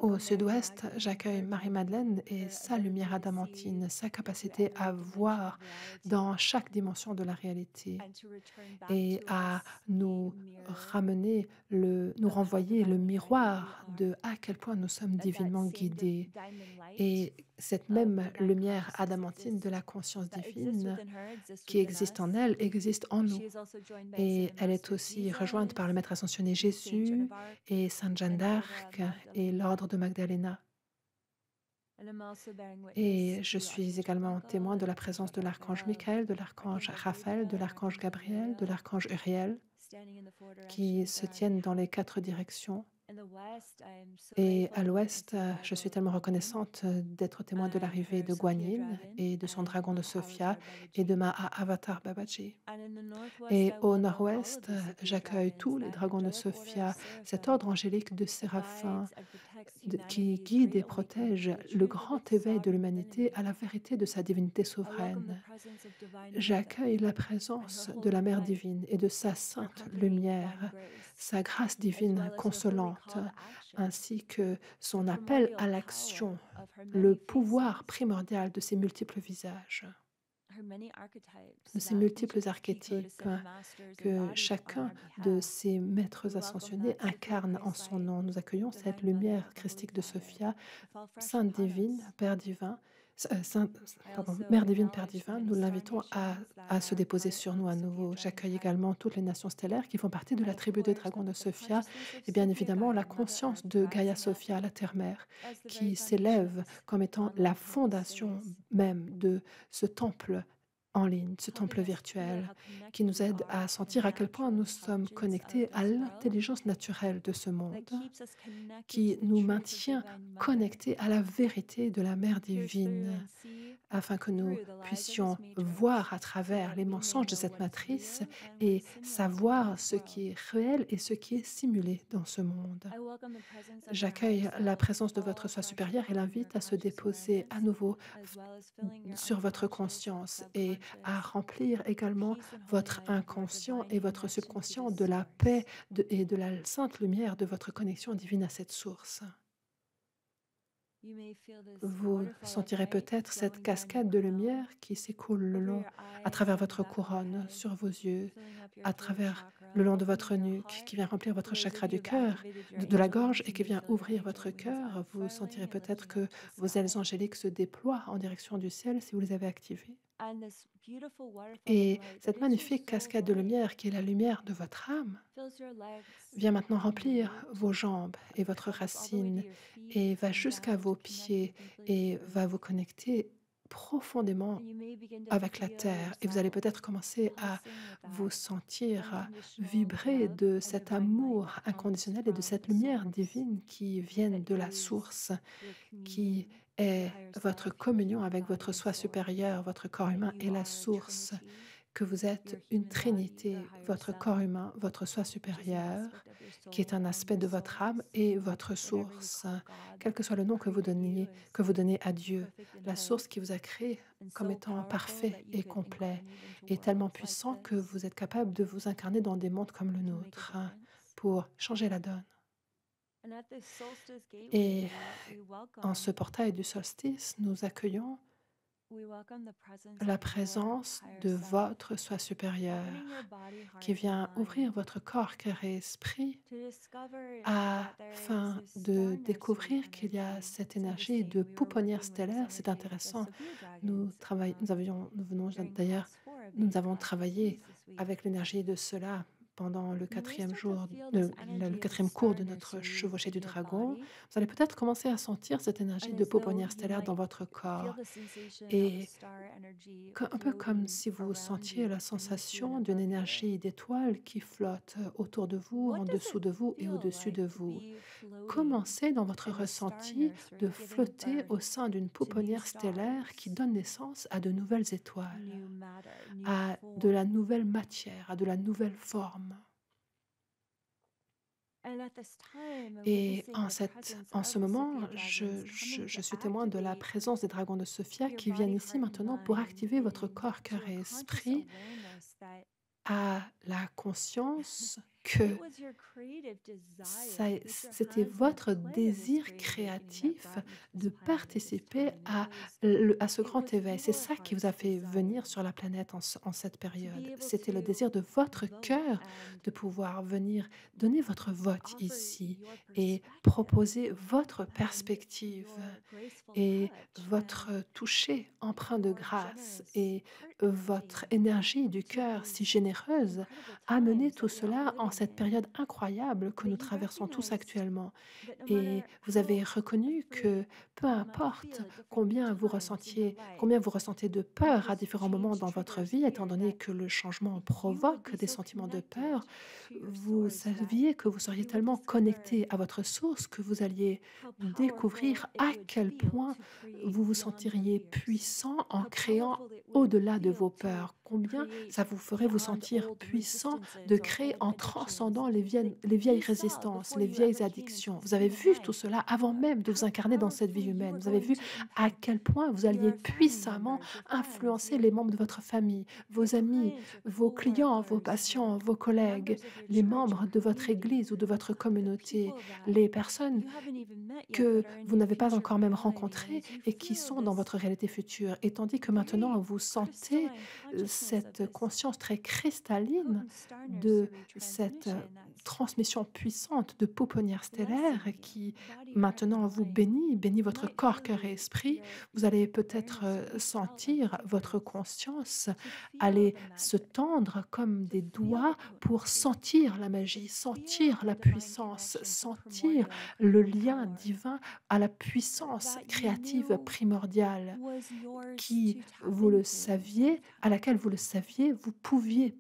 Au sud-ouest, j'accueille Marie-Madeleine et sa lumière adamantine, sa capacité à voir dans chaque dimension de la réalité et à nous ramener, nous renvoyer le miroir de à quel point nous sommes divinement guidés. Et cette même lumière adamantine de la conscience divine qui existe en elle existe en nous. Et elle est aussi rejointe par le Maître ascensionné Jésus et Sainte Jeanne d'Arc et l'ordre de Magdalena. Et je suis également témoin de la présence de l'archange Michael, de l'archange Raphaël, de l'archange Gabriel, de l'archange Uriel, qui se tiennent dans les 4 directions. Et à l'ouest, je suis tellement reconnaissante d'être témoin de l'arrivée de Guan Yin et de son dragon de Sophia et de ma avatar Babaji. Et au nord-ouest, j'accueille tous les dragons de Sophia, cet ordre angélique de séraphins qui guide et protège le grand éveil de l'humanité à la vérité de sa divinité souveraine. J'accueille la présence de la Mère divine et de sa sainte lumière, sa grâce divine consolante, ainsi que son appel à l'action, le pouvoir primordial de ses multiples visages, de ces multiples archétypes que chacun de ces maîtres ascensionnés incarne en son nom. Nous accueillons cette lumière christique de Sophia, Sainte divine, Père divin, Mère divine, Père divin, nous l'invitons à se déposer sur nous à nouveau. J'accueille également toutes les nations stellaires qui font partie de la tribu des dragons de Sophia et bien évidemment la conscience de Gaïa Sophia, la Terre-Mère, qui s'élève comme étant la fondation même de ce temple en ligne, ce temple virtuel, qui nous aide à sentir à quel point nous sommes connectés à l'intelligence naturelle de ce monde, qui nous maintient connectés à la vérité de la Mère divine, afin que nous puissions voir à travers les mensonges de cette matrice et savoir ce qui est réel et ce qui est simulé dans ce monde. J'accueille la présence de votre soi supérieur et l'invite à se déposer à nouveau sur votre conscience et à remplir également votre inconscient et votre subconscient de la paix et de la sainte lumière de votre connexion divine à cette source. Vous sentirez peut-être cette cascade de lumière qui s'écoule à travers votre couronne, sur vos yeux, à travers le long de votre nuque, qui vient remplir votre chakra du cœur, de la gorge et qui vient ouvrir votre cœur. Vous sentirez peut-être que vos ailes angéliques se déploient en direction du ciel si vous les avez activées. Et cette magnifique cascade de lumière qui est la lumière de votre âme vient maintenant remplir vos jambes et votre racine et va jusqu'à vos pieds et va vous connecter profondément avec la terre. Et vous allez peut-être commencer à vous sentir vibrer de cet amour inconditionnel et de cette lumière divine qui viennent de la source, qui est votre communion avec votre soi supérieur, votre corps humain et la source, que vous êtes une trinité, votre corps humain, votre soi supérieur, qui est un aspect de votre âme et votre source, quel que soit le nom que vous donnez à Dieu, la source qui vous a créé comme étant parfait et complet, et tellement puissant que vous êtes capable de vous incarner dans des mondes comme le nôtre pour changer la donne. Et en ce portail du solstice, nous accueillons la présence de votre soi supérieur qui vient ouvrir votre corps, cœur et esprit afin de découvrir qu'il y a cette énergie de pouponnière stellaire. C'est intéressant. Nous venons d'ailleurs, nous avons travaillé avec l'énergie de cela pendant le quatrième jour, le quatrième cours de notre chevauchée du dragon. Vous allez peut-être commencer à sentir cette énergie de pouponnière stellaire dans votre corps. Et un peu comme si vous sentiez la sensation d'une énergie d'étoile qui flotte autour de vous, en dessous de vous et au-dessus de vous. Commencez dans votre ressenti de flotter au sein d'une pouponnière stellaire qui donne naissance à de nouvelles étoiles, à de la nouvelle matière, à de la nouvelle forme. Et en ce moment, je suis témoin de la présence des dragons de Sophia qui viennent ici maintenant pour activer votre corps, cœur et esprit à la conscience que c'était votre désir créatif de participer à ce grand éveil. C'est ça qui vous a fait venir sur la planète en cette période. C'était le désir de votre cœur de pouvoir venir donner votre vote ici et proposer votre perspective et votre toucher empreint de grâce et votre énergie du cœur si généreuse a mené tout cela en cette période incroyable que nous traversons tous actuellement. Et vous avez reconnu que peu importe combien vous ressentez de peur à différents moments dans votre vie, étant donné que le changement provoque des sentiments de peur, vous saviez que vous seriez tellement connecté à votre source que vous alliez découvrir à quel point vous vous sentiriez puissant en créant au-delà de vos peurs. Combien ça vous ferait vous sentir puissant de créer en transcendant les vieilles résistances, les vieilles addictions. Vous avez vu tout cela avant même de vous incarner dans cette vie humaine. Vous avez vu à quel point vous alliez puissamment influencer les membres de votre famille, vos amis, vos clients, vos patients, vos collègues, les membres de votre église ou de votre communauté, les personnes que vous n'avez pas encore même rencontrés et qui sont dans votre réalité future. Et tandis que maintenant vous sentez cette conscience très cristalline de cette transmission puissante de pouponnière stellaire qui maintenant vous bénit votre corps, cœur et esprit, vous allez peut-être sentir votre conscience aller se tendre comme des doigts pour sentir la magie, sentir la puissance, sentir le lien divin à la puissance créative primordiale qui, vous le saviez, à laquelle vous le saviez, vous pouviez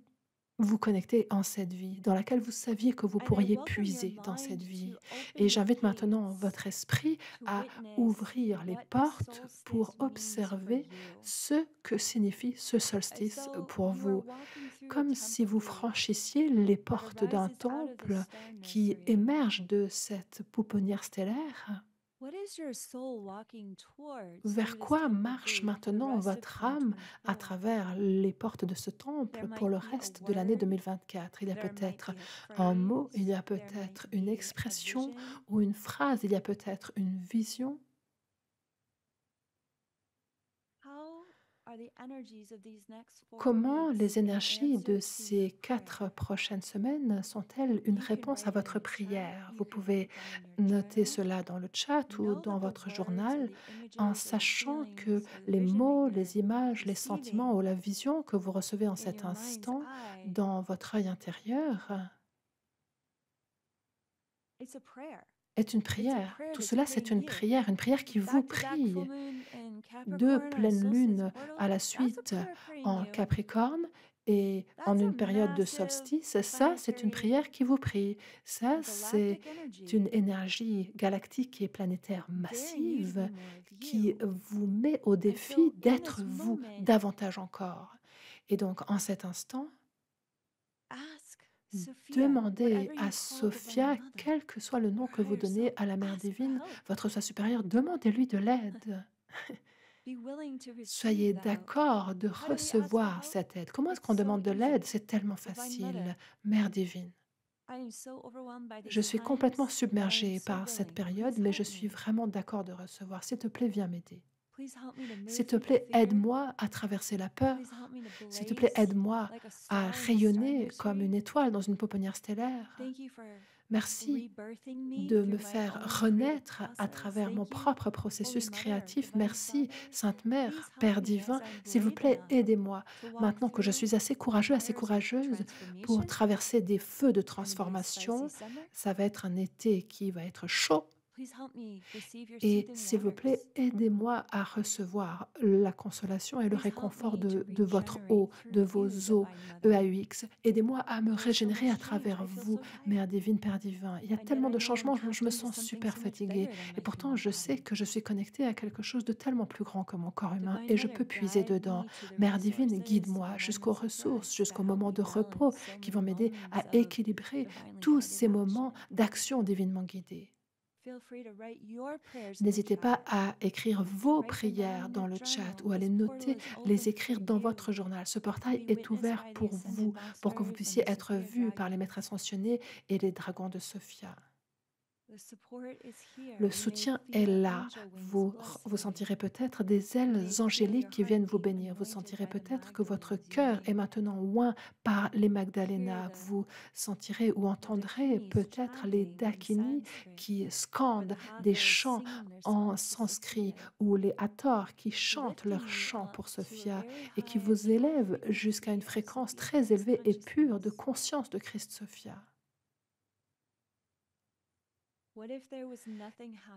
vous connecter en cette vie, dans laquelle vous saviez que vous pourriez puiser dans cette vie. Et j'invite maintenant votre esprit à ouvrir les portes pour observer ce que signifie ce solstice pour vous, comme si vous franchissiez les portes d'un temple qui émerge de cette pouponnière stellaire. Vers quoi marche maintenant votre âme à travers les portes de ce temple pour le reste de l'année 2024? Il y a peut-être un mot, il y a peut-être une expression ou une phrase, il y a peut-être une vision. Comment les énergies de ces 4 prochaines semaines sont-elles une réponse à votre prière? Vous pouvez noter cela dans le chat ou dans votre journal en sachant que les mots, les images, les sentiments ou la vision que vous recevez en cet instant dans votre œil intérieur est une prière. Tout cela, c'est une prière qui vous prie. 2 pleines lunes à la suite en Capricorne et en une période de solstice, ça, c'est une prière qui vous prie. Ça, c'est une énergie galactique et planétaire massive qui vous met au défi d'être vous davantage encore. Et donc, en cet instant, demandez à Sophia, quel que soit le nom que vous donnez à la Mère divine, votre soi supérieur, demandez-lui de l'aide. Soyez d'accord de recevoir cette aide. Comment est-ce qu'on demande de l'aide? C'est tellement facile. Mère divine, je suis complètement submergée par cette période, mais je suis vraiment d'accord de recevoir. S'il te plaît, viens m'aider. S'il te plaît, aide-moi à traverser la peur. S'il te plaît, aide-moi à rayonner comme une étoile dans une pouponnière stellaire. Merci de me faire renaître à travers mon propre processus créatif. Merci, Sainte Mère, Père divin, s'il vous plaît, aidez-moi. Maintenant que je suis assez courageux, assez courageuse pour traverser des feux de transformation, ça va être un été qui va être chaud, et s'il vous plaît, aidez-moi à recevoir la consolation et le réconfort de votre eau, de vos eaux, EAUX. Aidez-moi à me régénérer à travers vous, Mère divine, Père divin. Il y a tellement de changements, je me sens super fatiguée. Et pourtant, je sais que je suis connectée à quelque chose de tellement plus grand que mon corps humain et je peux puiser dedans. Mère divine, guide-moi jusqu'aux ressources, jusqu'aux moments de repos qui vont m'aider à équilibrer tous ces moments d'action divinement guidée. N'hésitez pas à écrire vos prières dans le chat ou à les noter, les écrire dans votre journal. Ce portail est ouvert pour vous, pour que vous puissiez être vus par les maîtres ascensionnés et les dragons de Sophia. Le soutien est là. Vous sentirez peut-être des ailes angéliques qui viennent vous bénir. Vous sentirez peut-être que votre cœur est maintenant oint par les Magdalena. Vous sentirez ou entendrez peut-être les Dakini qui scandent des chants en sanskrit ou les Hathors qui chantent leurs chants pour Sophia et qui vous élèvent jusqu'à une fréquence très élevée et pure de conscience de Christ Sophia.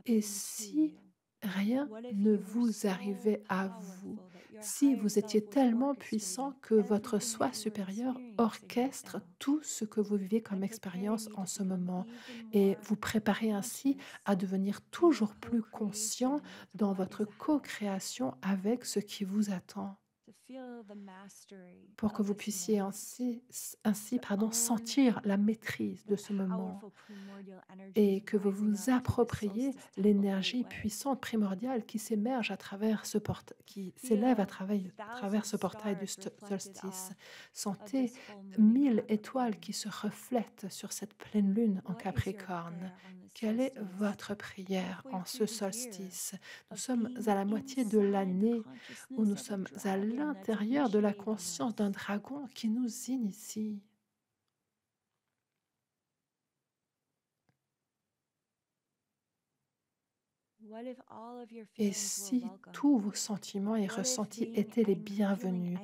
Et si rien ne vous arrivait à vous, si vous étiez tellement puissant que votre soi supérieur orchestre tout ce que vous vivez comme expérience en ce moment et vous préparez ainsi à devenir toujours plus conscient dans votre co-création avec ce qui vous attend, pour que vous puissiez ainsi sentir la maîtrise de ce moment et que vous vous appropriez l'énergie puissante primordiale qui s'émerge à travers qui s'élève à travers ce portail du solstice. Sentez 1000 étoiles qui se reflètent sur cette pleine lune en Capricorne. Quelle est votre prière en ce solstice? Nous sommes à la moitié de l'année où nous sommes à l'intérieur de la conscience d'un dragon qui nous initie. Et si tous vos sentiments et ressentis étaient les bienvenus?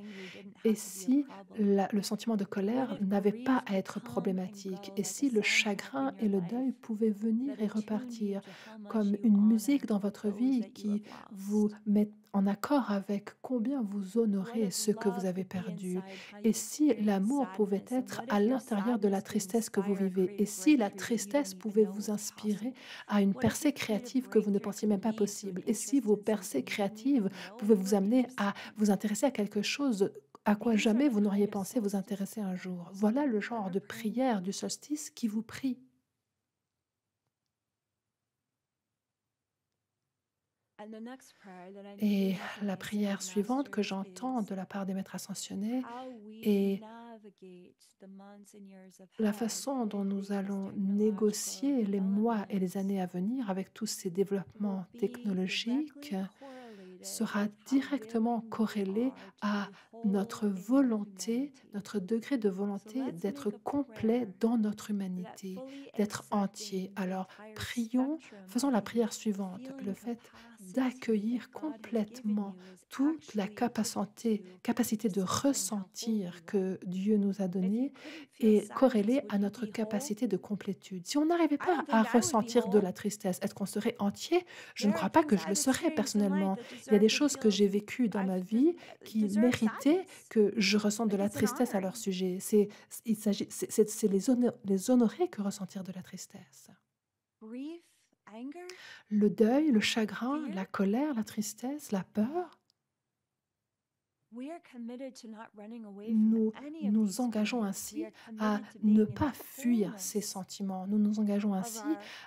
Et si le sentiment de colère n'avait pas à être problématique? Et si le chagrin et le deuil pouvaient venir et repartir comme une musique dans votre vie qui vous met en accord avec combien vous honorez ce que vous avez perdu? Et si l'amour pouvait être à l'intérieur de la tristesse que vous vivez? Et si la tristesse pouvait vous inspirer à une percée créative que vous ne pensiez même pas possible? Et si vos percées créatives pouvaient vous amener à vous intéresser à quelque chose à quoi jamais vous n'auriez pensé vous intéresser un jour? Voilà le genre de prière du solstice qui vous prie. Et la prière suivante que j'entends de la part des maîtres ascensionnés est la façon dont nous allons négocier les mois et les années à venir avec tous ces développements technologiques sera directement corrélé à notre volonté, notre degré de volonté d'être complet dans notre humanité, d'être entier. Alors, prions, faisons la prière suivante, le fait d'accueillir complètement toute la capacité de ressentir que Dieu nous a donnée est corrélée à notre capacité de complétude. Si on n'arrivait pas à ressentir de la tristesse, est-ce qu'on serait entier? Je ne crois pas que je le serais personnellement. Il y a des choses que j'ai vécues dans ma vie qui méritaient que je ressente de la tristesse à leur sujet. C'est les honorer que ressentir de la tristesse. Le deuil, le chagrin, la colère, la tristesse, la peur, Nous nous engageons ainsi à ne pas fuir ces sentiments. Nous nous engageons ainsi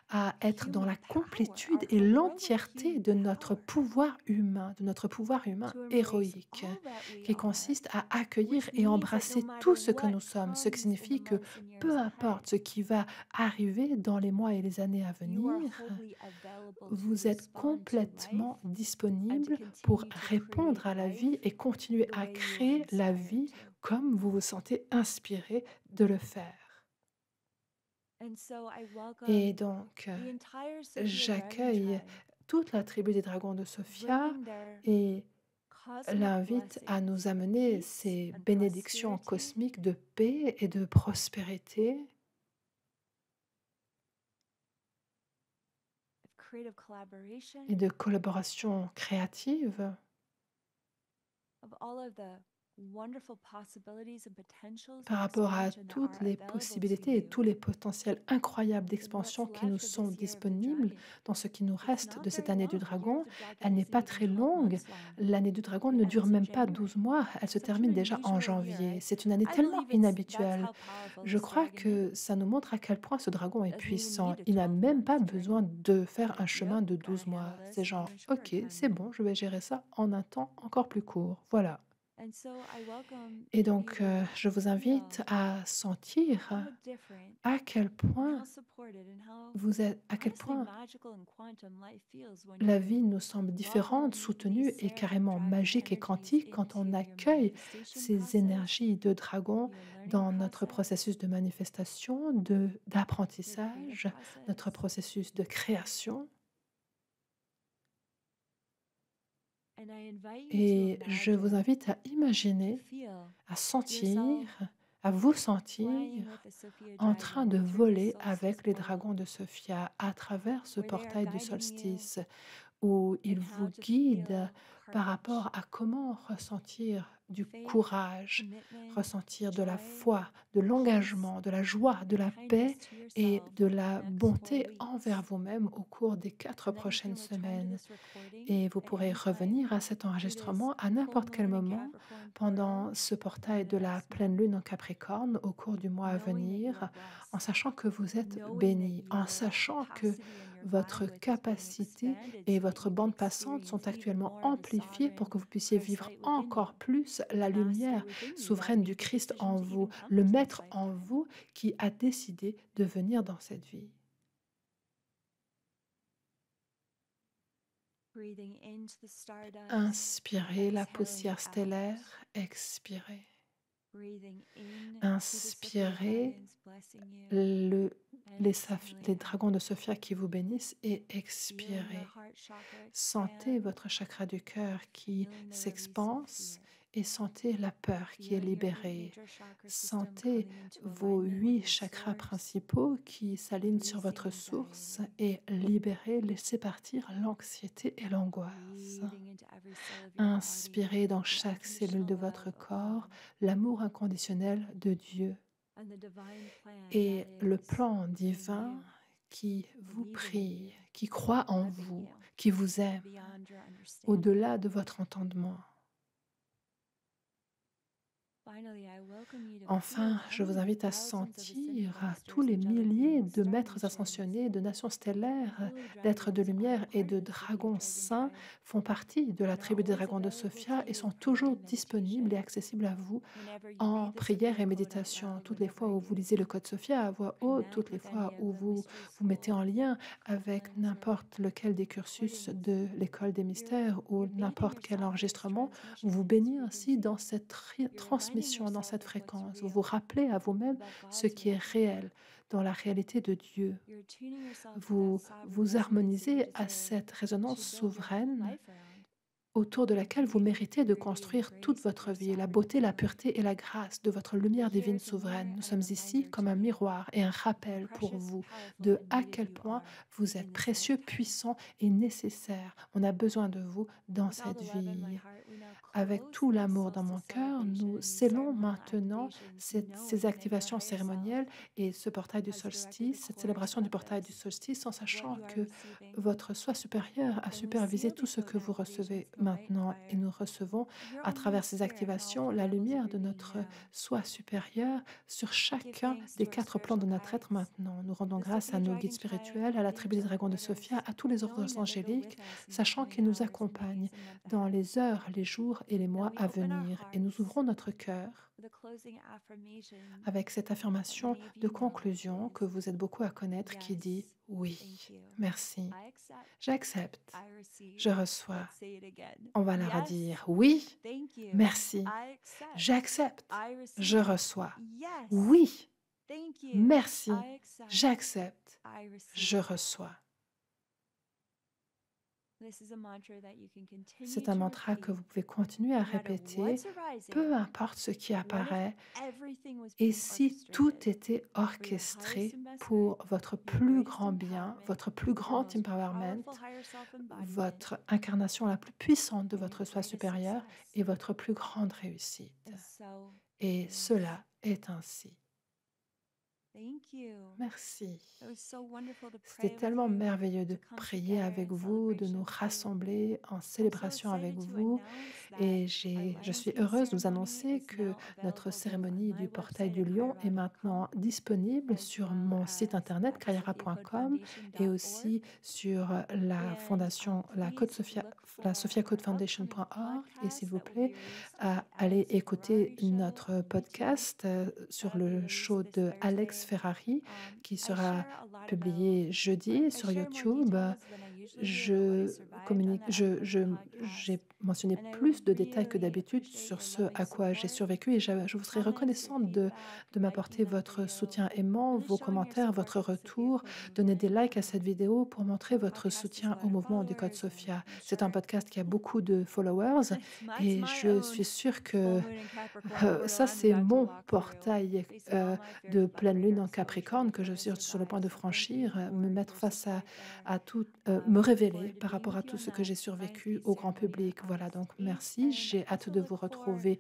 à être dans la complétude et l'entièreté de notre pouvoir humain héroïque, qui consiste à accueillir et embrasser tout ce que nous sommes, ce qui signifie que peu importe ce qui va arriver dans les mois et les années à venir, vous êtes complètement disponible pour répondre à la vie et continuer à créer la vie comme vous vous sentez inspiré de le faire. Et donc, j'accueille toute la tribu des dragons de Sophia et l'invite à nous amener ces bénédictions cosmiques de paix et de prospérité et de collaboration créative par rapport à toutes les possibilités et tous les potentiels incroyables d'expansion qui nous sont disponibles dans ce qui nous reste de cette année du dragon. Elle n'est pas très longue. L'année du dragon ne dure même pas 12 mois. Elle se termine déjà en janvier. C'est une année tellement inhabituelle. Je crois que ça nous montre à quel point ce dragon est puissant. Il n'a même pas besoin de faire un chemin de 12 mois. C'est genre, ok, c'est bon, je vais gérer ça en un temps encore plus court. Voilà. Et donc, je vous invite à sentir à quel point à quel point la vie nous semble différente, soutenue et carrément magique et quantique quand on accueille ces énergies de dragon dans notre processus de manifestation, d'apprentissage, notre processus de création. Et je vous invite à imaginer, à sentir, à vous sentir en train de voler avec les dragons de Sophia à travers ce portail du solstice où il vous guide par rapport à comment ressentir du courage, ressentir de la foi, de l'engagement, de la joie, de la paix et de la bonté envers vous-même au cours des 4 prochaines semaines. Et vous pourrez revenir à cet enregistrement à n'importe quel moment pendant ce portail de la pleine lune en Capricorne au cours du mois à venir, en sachant que vous êtes béni, en sachant que votre capacité et votre bande passante sont actuellement amplifiées pour que vous puissiez vivre encore plus la lumière souveraine du Christ en vous, le Maître en vous qui a décidé de venir dans cette vie. Inspirez la poussière stellaire, expirez. Inspirez les dragons de Sophia qui vous bénissent et expirez. Sentez votre chakra du cœur qui s'expanse et sentez la peur qui est libérée. Sentez vos 8 chakras principaux qui s'alignent sur votre source et libérez, laissez partir l'anxiété et l'angoisse. Inspirez dans chaque cellule de votre corps l'amour inconditionnel de Dieu et le plan divin qui vous prie, qui croit en vous, qui vous aime, au-delà de votre entendement. Enfin, je vous invite à sentir tous les milliers de maîtres ascensionnés, de nations stellaires, d'êtres de lumière et de dragons saints font partie de la tribu des dragons de Sophia et sont toujours disponibles et accessibles à vous en prière et méditation. Toutes les fois où vous lisez le Code Sophia à voix haute, toutes les fois où vous vous mettez en lien avec n'importe lequel des cursus de l'école des mystères ou n'importe quel enregistrement, vous vous baignez ainsi dans cette transmission, dans cette fréquence. Vous vous rappelez à vous-même ce qui est réel dans la réalité de Dieu. Vous vous harmonisez à cette résonance souveraine autour de laquelle vous méritez de construire toute votre vie, la beauté, la pureté et la grâce de votre lumière divine souveraine. Nous sommes ici comme un miroir et un rappel pour vous de à quel point vous êtes précieux, puissant et nécessaire. On a besoin de vous dans cette vie. Avec tout l'amour dans mon cœur, nous scellons maintenant ces activations cérémonielles et ce portail du solstice, cette célébration du portail du solstice, en sachant que votre soi supérieur a supervisé tout ce que vous recevez maintenant. Et nous recevons, à travers ces activations, la lumière de notre soi supérieur sur chacun des quatre plans de notre être maintenant. Nous rendons grâce à nos guides spirituels, à la tribu des dragons de Sophia, à tous les ordres angéliques, sachant qu'ils nous accompagnent dans les heures, les jours et les mois à venir. Et nous ouvrons notre cœur avec cette affirmation de conclusion que vous êtes beaucoup à connaître qui dit oui, merci, j'accepte, je reçois. On va la redire. Oui, merci, j'accepte, je reçois. Oui, merci, j'accepte, je reçois. C'est un mantra que vous pouvez continuer à répéter, peu importe ce qui apparaît. Et si tout était orchestré pour votre plus grand bien, votre plus grand empowerment, votre incarnation la plus puissante de votre soi supérieur et votre plus grande réussite. Et cela est ainsi. Merci. C'était tellement merveilleux de prier avec vous, de nous rassembler en célébration avec vous. Et je suis heureuse de vous annoncer que notre cérémonie du portail du lion est maintenant disponible sur mon site internet kayara.com et aussi sur la fondation, la sophiacodefoundation.org. Et s'il vous plaît, allez écouter notre podcast sur le show de Alex Ferrari qui sera publié jeudi sur YouTube. Je communique, j'ai mentionné plus de détails que d'habitude sur ce à quoi j'ai survécu et je vous serais reconnaissante de m'apporter votre soutien aimant, vos commentaires, votre retour, donner des likes à cette vidéo pour montrer votre soutien au mouvement du Code Sophia. C'est un podcast qui a beaucoup de followers et je suis sûre que ça, c'est mon portail de pleine lune en Capricorne que je suis sur le point de franchir, me mettre face à tout, me révéler par rapport à tout ce que j'ai survécu au grand public. Voilà, donc merci. J'ai hâte de vous retrouver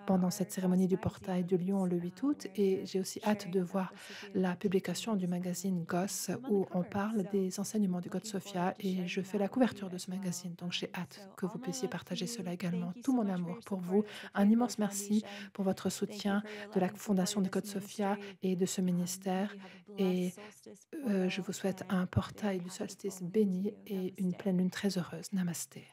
pendant cette cérémonie du portail de Lyon le 8 août et j'ai aussi hâte de voir la publication du magazine Goss où on parle des enseignements du Code Sophia et je fais la couverture de ce magazine. Donc j'ai hâte que vous puissiez partager cela également. Tout mon amour pour vous. Un immense merci pour votre soutien de la Fondation du Code Sophia et de ce ministère. Et je vous souhaite un portail du solstice béni et une pleine lune très heureuse. Namasté.